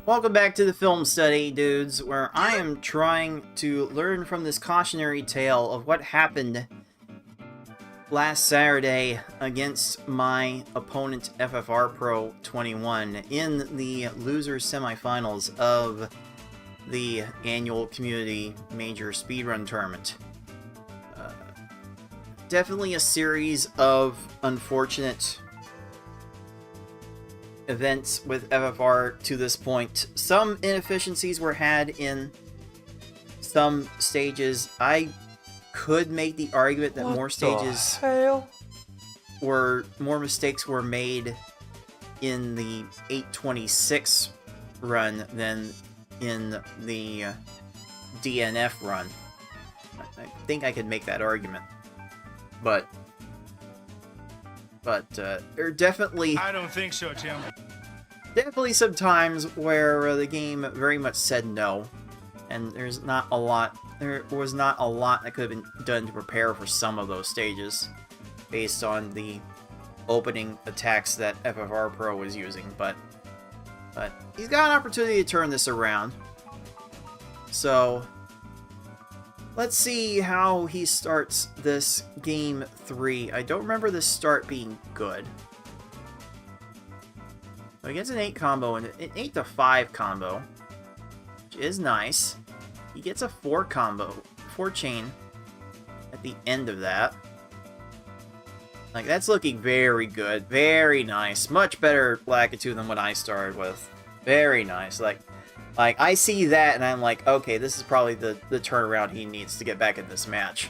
Welcome back to the film study, dudes, where I am trying to learn from this cautionary tale of what happened last Saturday against my opponent FFR Pro 21 in the losers semifinals of the annual community major speedrun tournament. Definitely a series of unfortunate events with FFR to this point. Some inefficiencies were had in some stages. I could make the argument that more mistakes were made in the 826 run than in the DNF run. I think I could make that argument. But there are definitely... I don't think so, Tim. Definitely some times where the game very much said no. And there was not a lot that could have been done to prepare for some of those stages based on the opening attacks that FFR Pro was using, but he's got an opportunity to turn this around. So let's see how he starts this game 3. I don't remember the start being good. So he gets an 8 combo and an 8 to 5 combo, which is nice. He gets a 4 combo, 4 chain at the end of that. Like, that's looking very good, very nice. Much better Lakitu than what I started with. Very nice. Like I see that and I'm like, okay, this is probably the turnaround he needs to get back in this match.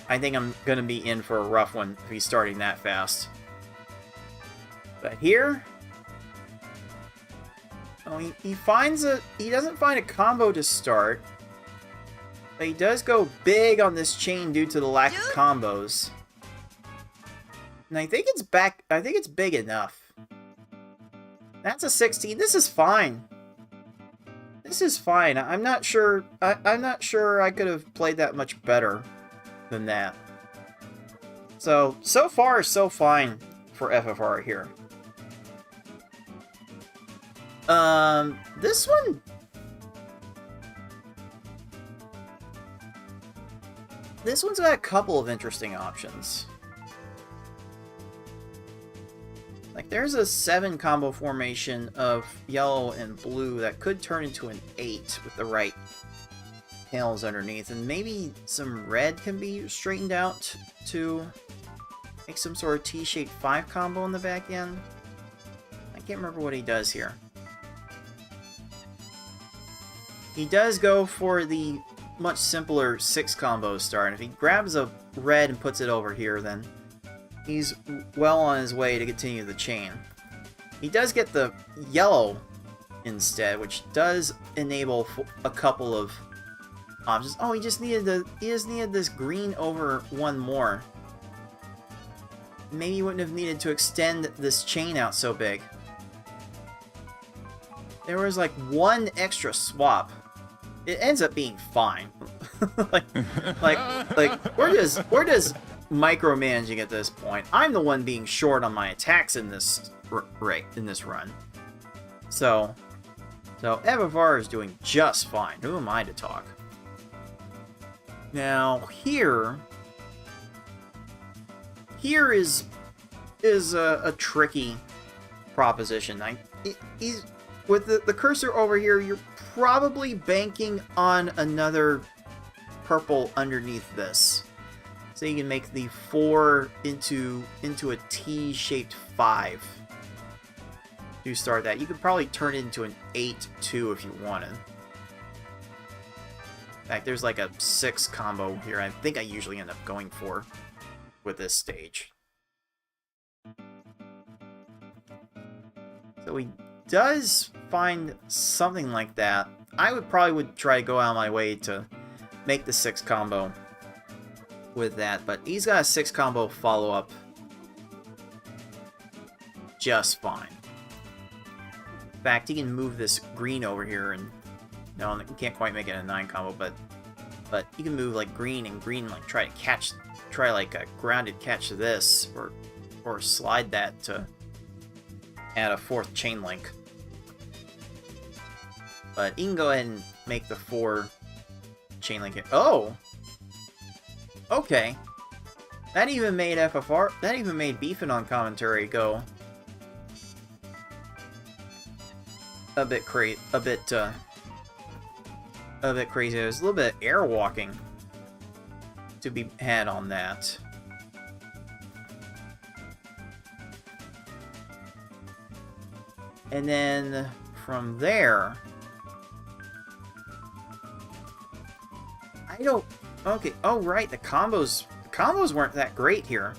I think I'm gonna be in for a rough one if he's starting that fast. But here, oh, he doesn't find a combo to start, but he does go big on this chain due to the lack of combos. And I think it's big enough. That's a 16. This is fine. This is fine. I'm not sure I could have played that much better than that. So far, so fine for FFR here. This one's got a couple of interesting options. Like, there's a 7 combo formation of yellow and blue that could turn into an 8 with the right tails underneath, and maybe some red can be straightened out to make some sort of T-shaped 5 combo in the back end. I can't remember what he does here. He does go for the much simpler 6 combo start, and if he grabs a red and puts it over here, then he's well on his way to continue the chain. He does get the yellow instead, which does enable a couple of options. Oh, he just needed this green over one more. Maybe he wouldn't have needed to extend this chain out so big. There was like one extra swap. It ends up being fine. like we're just micromanaging at this point. I'm the one being short on my attacks in this run. So FFR is doing just fine. Who am I to talk? Now here is a tricky proposition. He's with the cursor over here. You're probably banking on another purple underneath this, so you can make the 4 into a T-shaped 5 to start that. You could probably turn it into an 8-2 if you wanted. In fact, there's like a 6 combo here I think I usually end up going for with this stage. So he does find something like that. I would try to go out of my way to make the 6 combo with that, but he's got a 6 combo follow-up just fine. In fact, he can move this green over here, and no, you can't quite make it a 9 combo, but you can move like green and green, like try like a grounded catch to this, or slide that to add a 4th chain link. But you can go ahead and make the 4 chain link here. Oh! Okay. That even made FFR, that even made Beefin' on commentary go a bit crazy. A bit crazy. There's a little bit of air walking to be had on that. And then from there, I don't. Okay. Oh right, the combos weren't that great here.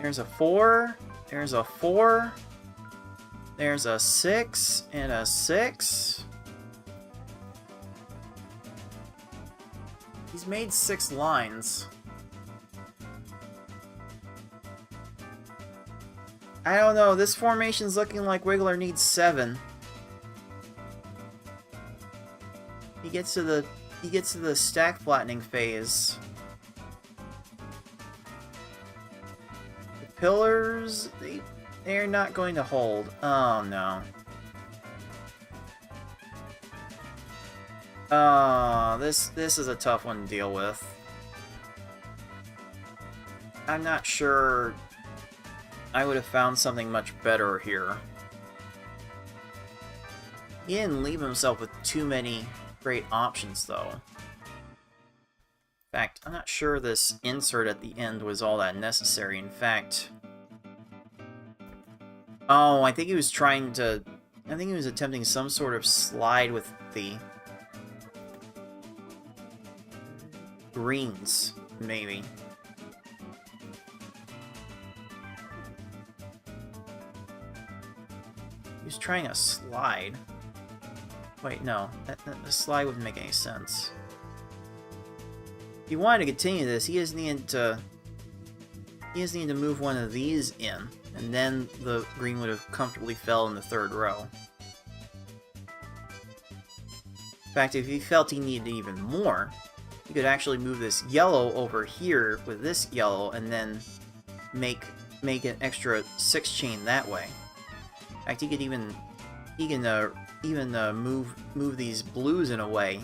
There's a 4. There's a 4. There's a 6 and a 6. He's made 6 lines. I don't know, this formation's looking like Wiggler needs 7. He gets to the stack flattening phase. The pillars, they're not going to hold. Oh no. Oh, this is a tough one to deal with. I'm not sure I would have found something much better here. He didn't leave himself with too many great options, though. In fact, I'm not sure this insert at the end was all that necessary. In fact... Oh, I think he was trying to... I think he was attempting some sort of slide with the... greens, maybe. He was trying a slide. Wait, no. The slide wouldn't make any sense. If he wanted to continue this, he just needed to... He just needed to move one of these in, and then the green would have comfortably fell in the 3rd row. In fact, if he felt he needed even more, he could actually move this yellow over here with this yellow, and then make an extra 6 chain that way. In fact, he can move these blues in a way,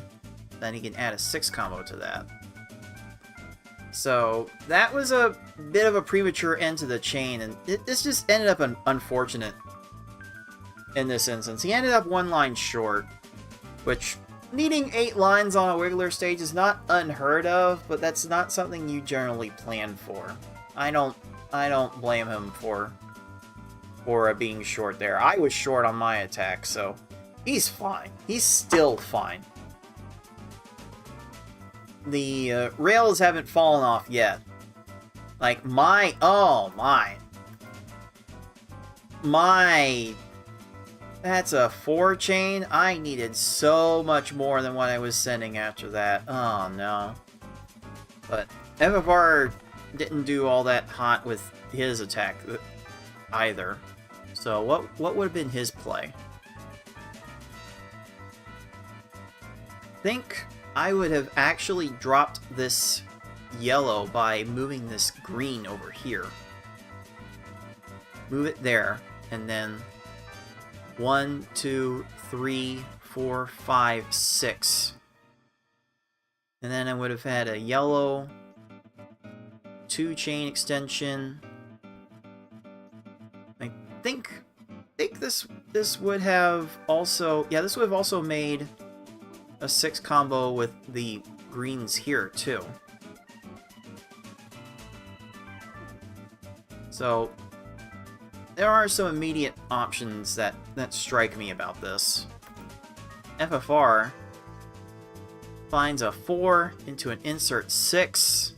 then he can add a 6 combo to that. So that was a bit of a premature end to the chain, and this just ended up unfortunate in this instance. He ended up 1 line short, which needing 8 lines on a Wiggler stage is not unheard of, but that's not something you generally plan for. I don't blame him for being short there. I was short on my attack, so he's fine. He's still fine. The rails haven't fallen off yet. Like, oh my, that's a 4 chain? I needed so much more than what I was sending after that. Oh no. But FFR didn't do all that hot with his attack either. So what would have been his play? I think I would have actually dropped this yellow by moving this green over here. Move it there, and then 1, 2, 3, 4, 5, 6. And then I would have had a yellow 2 chain extension. I think this would have also, yeah, this would have also made a 6 combo with the greens here too. So there are some immediate options that strike me about this. FFR finds a 4 into an insert 6.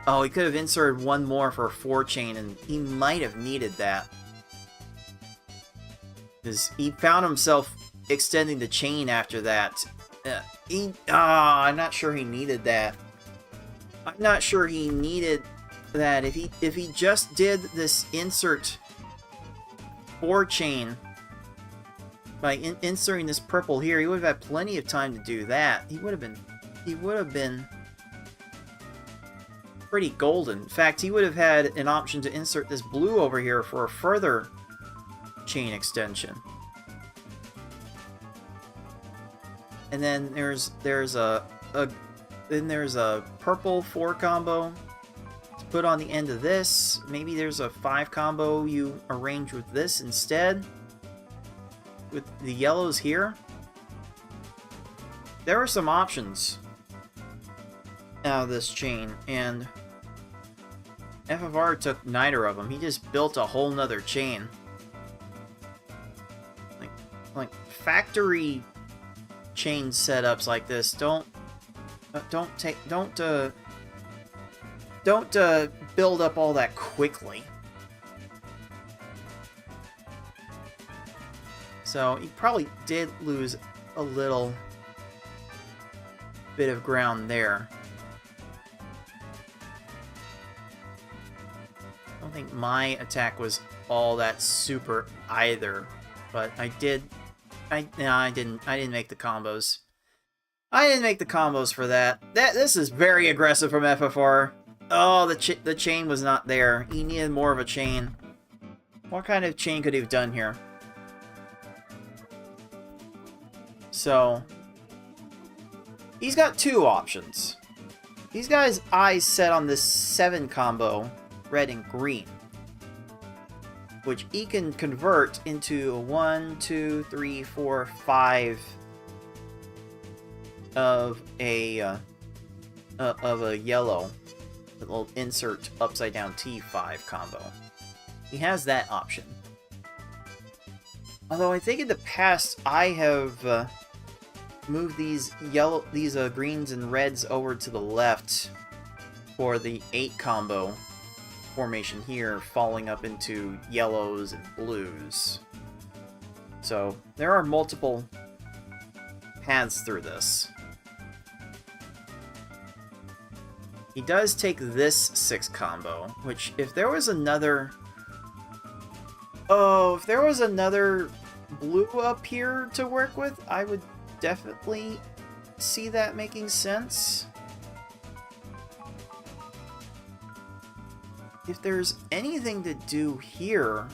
Oh, he could have inserted 1 more for a 4 chain, and he might have needed that. Because he found himself extending the chain after that. I'm not sure he needed that. I'm not sure he needed that. If he just did this insert 4 chain by inserting this purple here, he would have had plenty of time to do that. He would have been pretty golden. In fact, he would have had an option to insert this blue over here for a further chain extension. And then there's a purple 4 combo to put on the end of this. Maybe there's a 5 combo you arrange with this instead, with the yellows here. There are some options out of this chain, and FFR took neither of them. He just built a whole nother chain. Like factory chain setups like this don't build up all that quickly. So he probably did lose a little bit of ground there. I don't think my attack was all that super either, but I didn't make the combos. I didn't make the combos for that. This is very aggressive from FFR. Oh, the chain was not there. He needed more of a chain. What kind of chain could he have done here? So he's got 2 options. He's got his eyes set on this 7 combo, red and green, which he can convert into 1, 2, 3, 4, 5 of a yellow, a little insert upside down T5 combo. He has that option. Although I think in the past I have moved these greens and reds over to the left for the 8 combo formation here, falling up into yellows and blues. So there are multiple paths through this. He does take this 6 combo, which if there was another... Oh, if there was another blue up here to work with, I would definitely see that making sense. If there's anything to do here...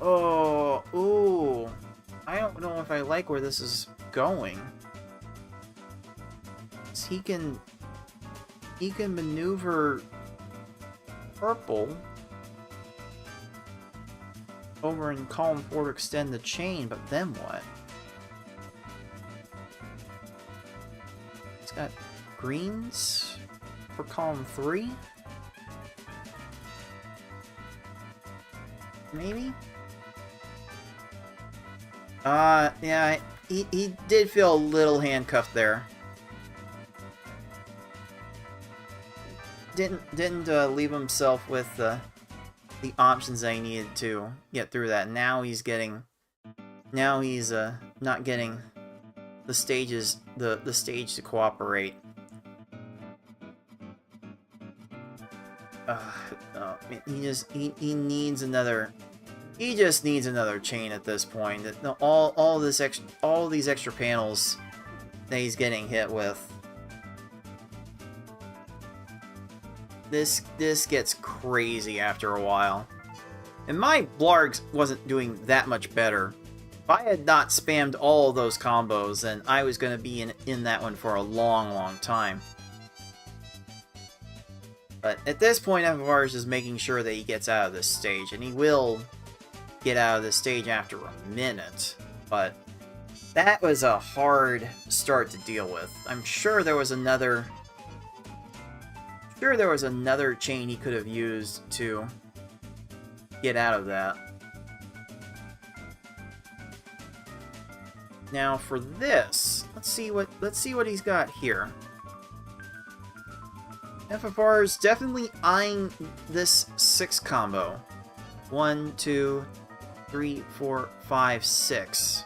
Oh, ooh. I don't know if I like where this is going. He can maneuver purple over in column 4 to extend the chain, but then what? He's got greens for column 3? Maybe? Yeah, he did feel a little handcuffed there. Didn't leave himself with the options that he needed to get through that. Now he's not getting the stage to cooperate. He needs another. He just needs another chain at this point. All these extra panels that he's getting hit with. This gets crazy after a while. And my Blarg wasn't doing that much better. If I had not spammed all of those combos, then I was going to be in that one for a long time. But at this point, FFR is just making sure that he gets out of this stage. And he will get out of this stage after a minute. But that was a hard start to deal with. I'm sure there was another... Sure, there was another chain he could have used to get out of that. Now for this, let's see what he's got here. FFR is definitely eyeing this 6 combo. 1, 2, 3, 4, 5, 6.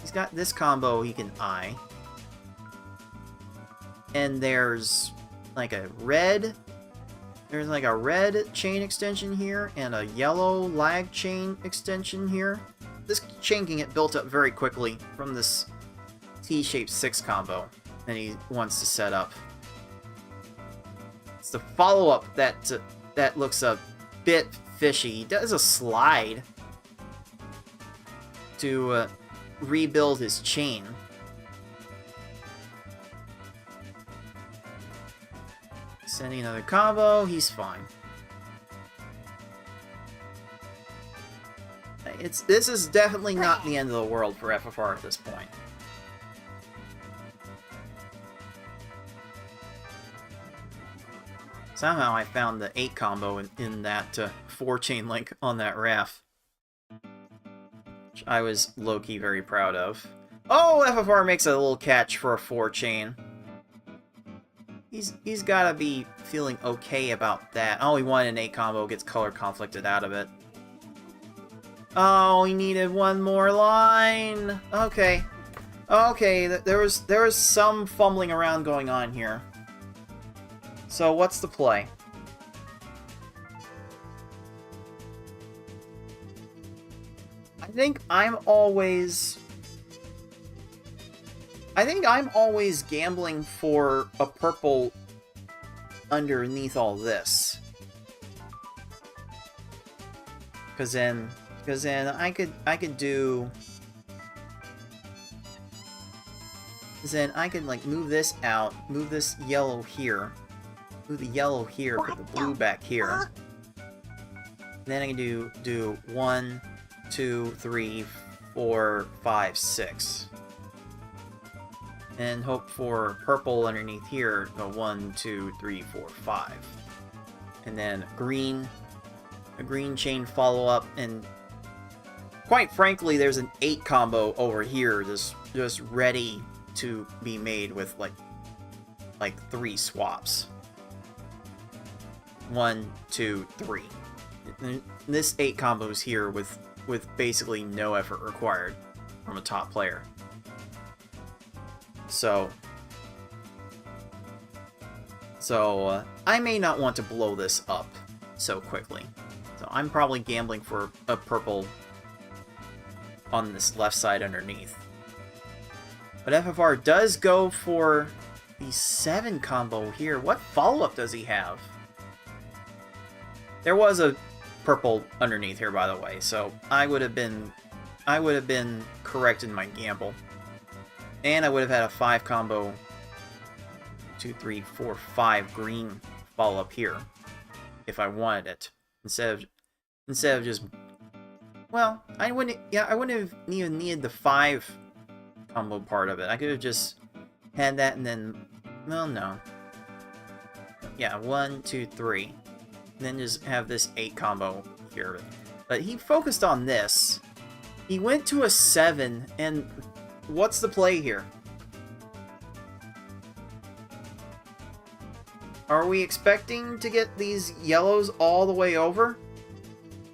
He's got this combo he can eye. And there's like a red chain extension here and a yellow lag chain extension here. This chain can get built up very quickly from this T-shaped 6 combo that he wants to set up. It's the follow-up that looks a bit fishy. He does a slide to rebuild his chain. Sending another combo, he's fine. This is definitely not the end of the world for FFR at this point. Somehow I found the 8 combo in that 4-chain link on that RAF. Which I was low-key very proud of. Oh, FFR makes a little catch for a 4-chain. He's gotta be feeling okay about that. Oh, he wanted an 8 combo, gets color conflicted out of it. Oh, he needed one more line. Okay. Okay, there was some fumbling around going on here. So what's the play? I think I'm always gambling for a purple underneath all this. Cause then I could do. Then I could like move this out, move this yellow here. Move the yellow here, put the blue back here. And then I can do 1, 2, 3, 4, 5, 6. And hope for purple underneath here. Go 1, 2, 3, 4, 5. And then green, a green chain follow up, and quite frankly, there's an 8 combo over here, just ready to be made with like 3 swaps. 1, 2, 3. And this 8 combos here with basically no effort required from a top player. So I may not want to blow this up so quickly. So I'm probably gambling for a purple on this left side underneath. But FFR does go for the 7 combo here. What follow-up does he have? There was a purple underneath here, by the way, so I would have been correct in my gamble. And I would have had a 5 combo, 2, 3, 4, 5 green follow-up here if I wanted it. Instead of just, well, I wouldn't have even needed the 5 combo part of it. I could have just had that and then, well, no. Yeah, 1, 2, 3. And then just have this 8 combo here. But he focused on this. He went to a 7, and what's the play here? Are we expecting to get these yellows all the way over?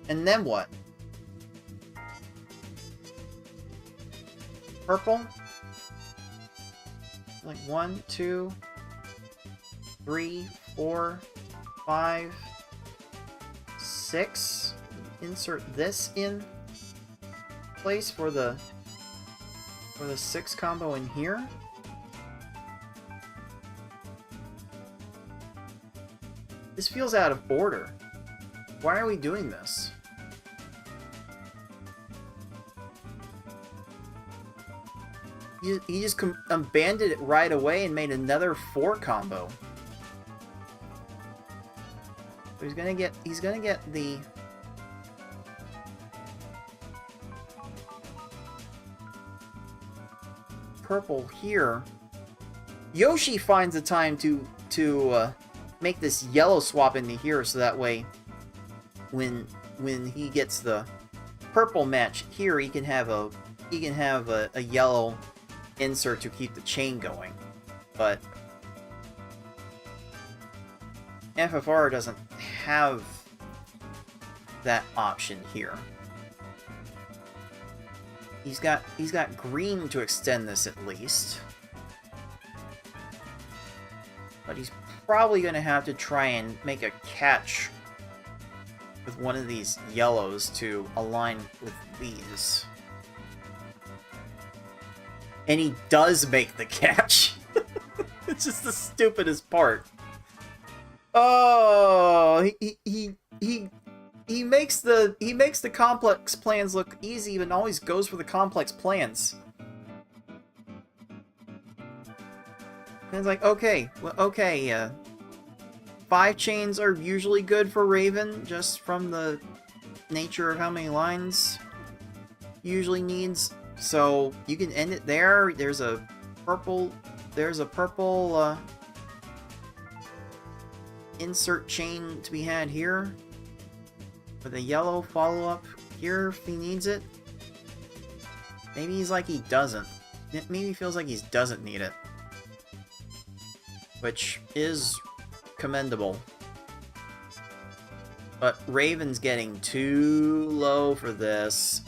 And then what? Purple? Like 1, 2, 3, 4, 5, 6. Insert this in place for the 6 combo in here. This feels out of order. Why are we doing this? He just abandoned it right away and made another 4 combo. So he's gonna get the purple here. Yoshi finds the time to make this yellow swap into here, so that way when he gets the purple match here, he can have a yellow insert to keep the chain going. But FFR doesn't have that option here. He's got green to extend this at least. But he's probably going to have to try and make a catch with one of these yellows to align with these. And he does make the catch. It's just the stupidest part. Oh, he he makes the complex plans look easy, but always goes for the complex plans. And it's like, okay, well, okay, 5 chains are usually good for Raven, just from the nature of how many lines usually needs. So you can end it there. There's a purple insert chain to be had here, with a yellow follow-up here if he needs it. Maybe he's like he doesn't. Maybe he feels like he doesn't need it, which is commendable. But Raven's getting too low for this.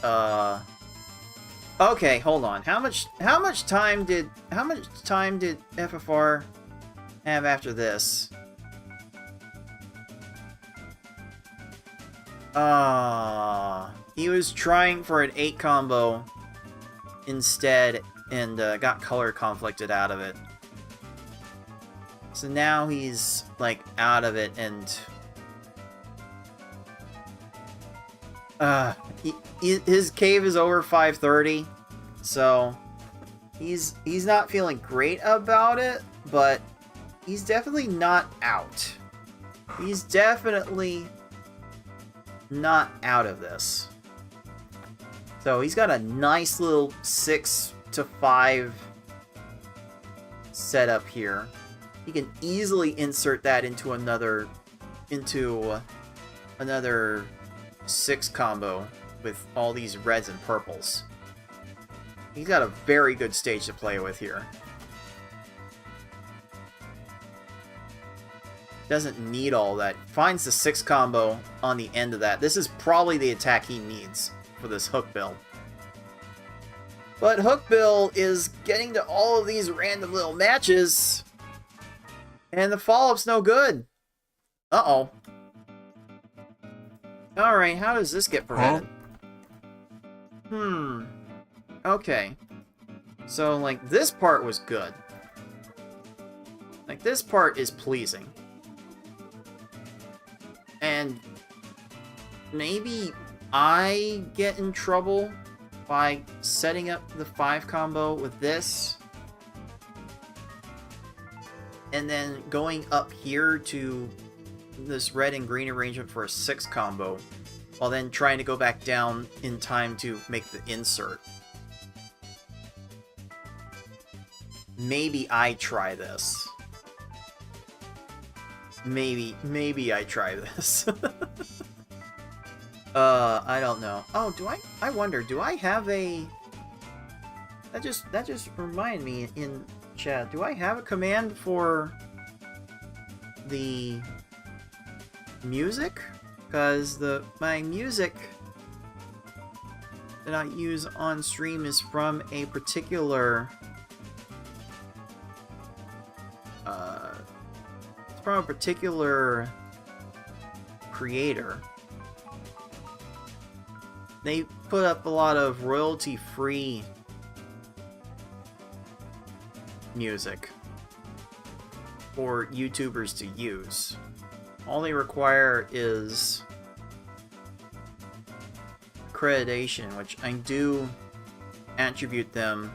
Okay, hold on. How much time did FFR have after this? He was trying for an 8 combo instead and got color conflicted out of it. So now he's like out of it, and his cave is over 530, so he's not feeling great about it, but he's definitely not out. He's definitely not out of this. So he's got a nice little 6 to 5 setup here. He can easily insert that into another 6 combo with all these reds and purples. He's got a very good stage to play with here. Doesn't need all that. Finds the 6 combo on the end of that. This is probably the attack he needs for this hook build. But hook build is getting to all of these random little matches, and the follow-up's no good. Uh-oh. Alright, how does this get prevented? Okay. So, like, this part was good. Like, this part is pleasing. And maybe I get in trouble by setting up the 5 combo with this, and then going up here to this red and green arrangement for a 6 combo, while then trying to go back down in time to make the insert. Maybe I try this. Maybe I try this. I don't know. Oh, I wonder, do I have a... That just reminded me in chat. Do I have a command for the music? Because my music that I use on stream is from a particular creator. They put up a lot of royalty-free music for YouTubers to use. All they require is accreditation, which I do attribute them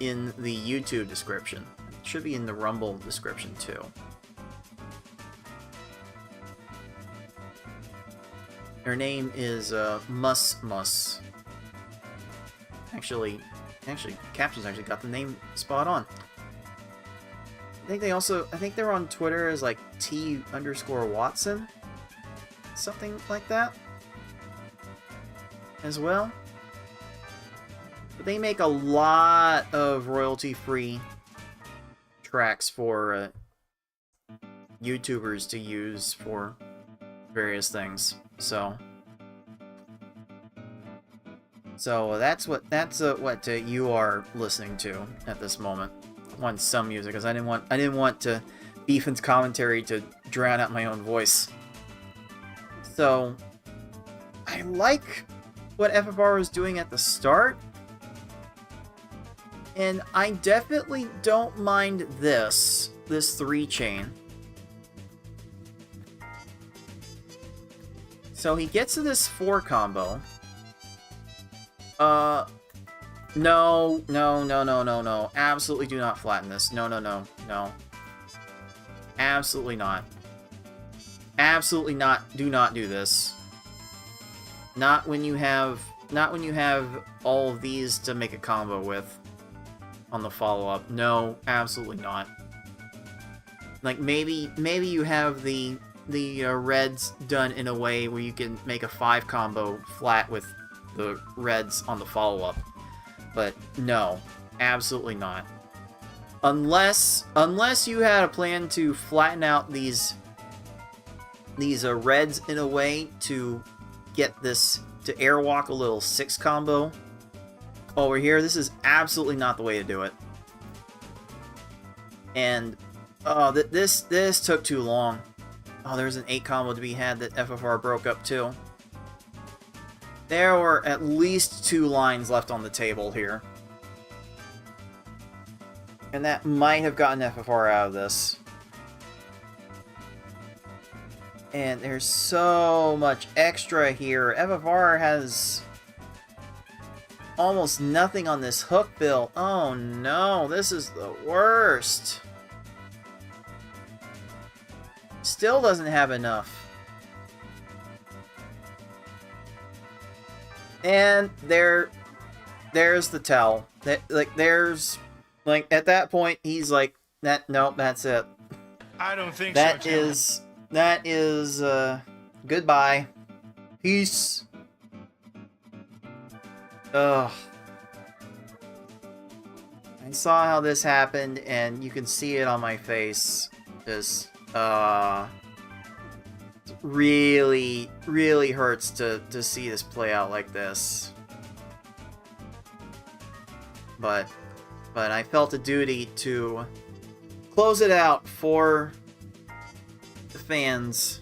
in the YouTube description. It should be in the Rumble description too. Her name is Mus. Actually, Captions actually got the name spot on. I think they're on Twitter as like T_Watson, something like that, as well. But they make a lot of royalty-free tracks for YouTubers to use for various things. So that's what you are listening to at this moment. I want some music because I didn't want to Beefin's commentary to drown out my own voice. So I like what FFR was doing at the start, and I definitely don't mind this 3 chain. So he gets to this 4 combo. No, no, no, no, no, no. Absolutely do not flatten this. No, no, no, no. Absolutely not. Absolutely not. Do not do this. Not when you have all of these to make a combo with on the follow-up. No, absolutely not. Like, maybe you have the reds done in a way where you can make a 5 combo flat with the reds on the follow-up. But no, absolutely not. Unless you had a plan to flatten out these reds in a way to get this to airwalk a little 6 combo over here, this is absolutely not the way to do it. And this took too long. Oh, there's an 8 combo to be had that FFR broke up too. There were at least 2 lines left on the table here. And that might have gotten FFR out of this. And there's so much extra here. FFR has almost nothing on this hook bill. Oh no, this is the worst. Still doesn't have enough. And there's the tell. Like, at that point, he's like, nope, that's it. I don't think that so. That is, goodbye. Peace. Ugh. I saw how this happened, and you can see it on my face. Just, really, really hurts to see this play out like this. But I felt a duty to close it out for the fans.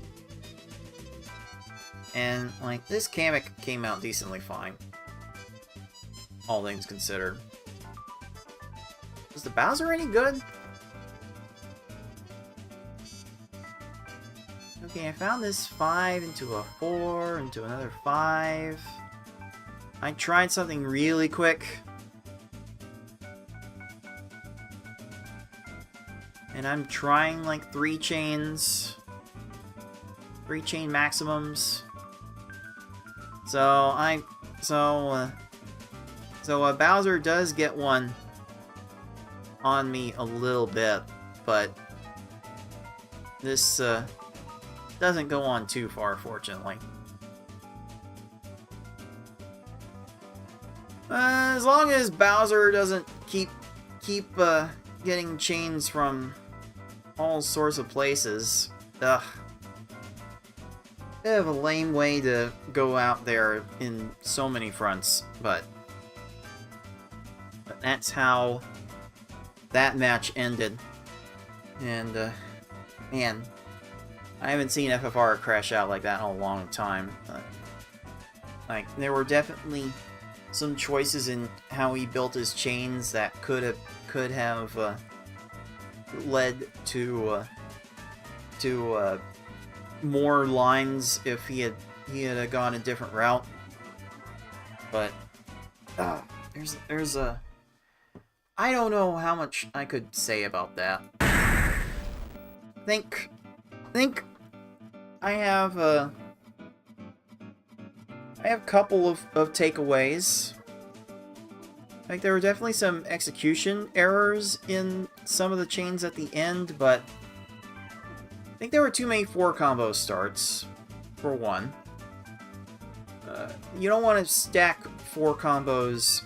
And, like, this Kamek came out decently fine. All things considered. Was the Bowser any good? Okay, I found this 5 into a 4, into another 5. I tried something really quick. And I'm trying like 3 chains. 3 chain maximums. So Bowser does get one on me a little bit, but this doesn't go on too far, fortunately. As long as Bowser doesn't keep getting chains from all sorts of places. Ugh. Bit of a lame way to go out there in so many fronts, but that's how that match ended. And, man, I haven't seen FFR crash out like that in a long time. Like, there were definitely some choices in how he built his chains that could have led to more lines if he had gone a different route. But there's a I don't know how much I could say about that. Think I have a couple of takeaways. Like, there were definitely some execution errors in some of the chains at the end, but I think there were too many 4 combo starts, for one. You don't want to stack 4 combos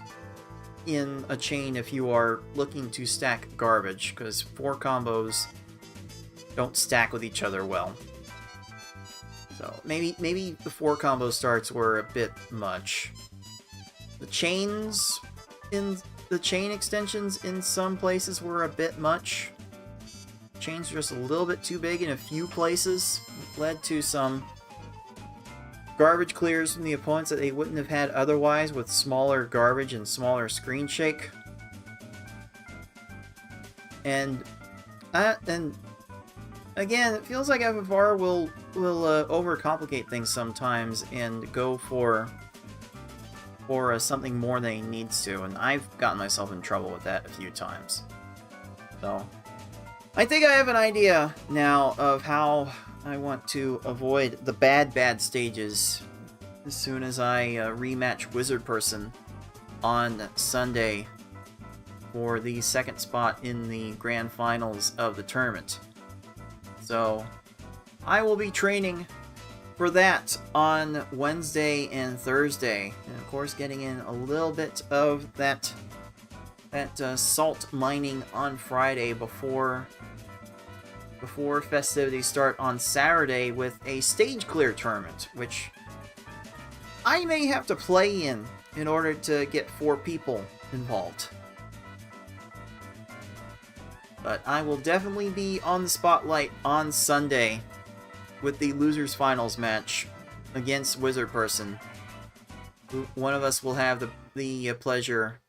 in a chain if you are looking to stack garbage, because 4 combos don't stack with each other well. So maybe the 4 combo starts were a bit much. The chains in the chain extensions in some places were a bit much. Chains were just a little bit too big in a few places. It led to some garbage clears from the opponents that they wouldn't have had otherwise with smaller garbage and smaller screen shake. again, it feels like FFR will overcomplicate things sometimes and go for something more than he needs to, and I've gotten myself in trouble with that a few times. So, I think I have an idea now of how I want to avoid the bad stages as soon as I rematch Wizard Person on Sunday for the second spot in the grand finals of the tournament. So, I will be training for that on Wednesday and Thursday, and of course getting in a little bit of that salt mining on Friday before festivities start on Saturday with a stage clear tournament, which I may have to play in order to get 4 people involved. But I will definitely be on the spotlight on Sunday with the Losers Finals match against Wizard Person. One of us will have the pleasure,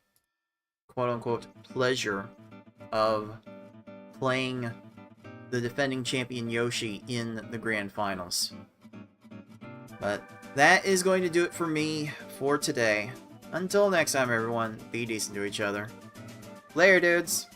quote-unquote, pleasure of playing the defending champion Yoshi in the grand finals. But that is going to do it for me for today. Until next time, everyone, be decent to each other. Later, dudes!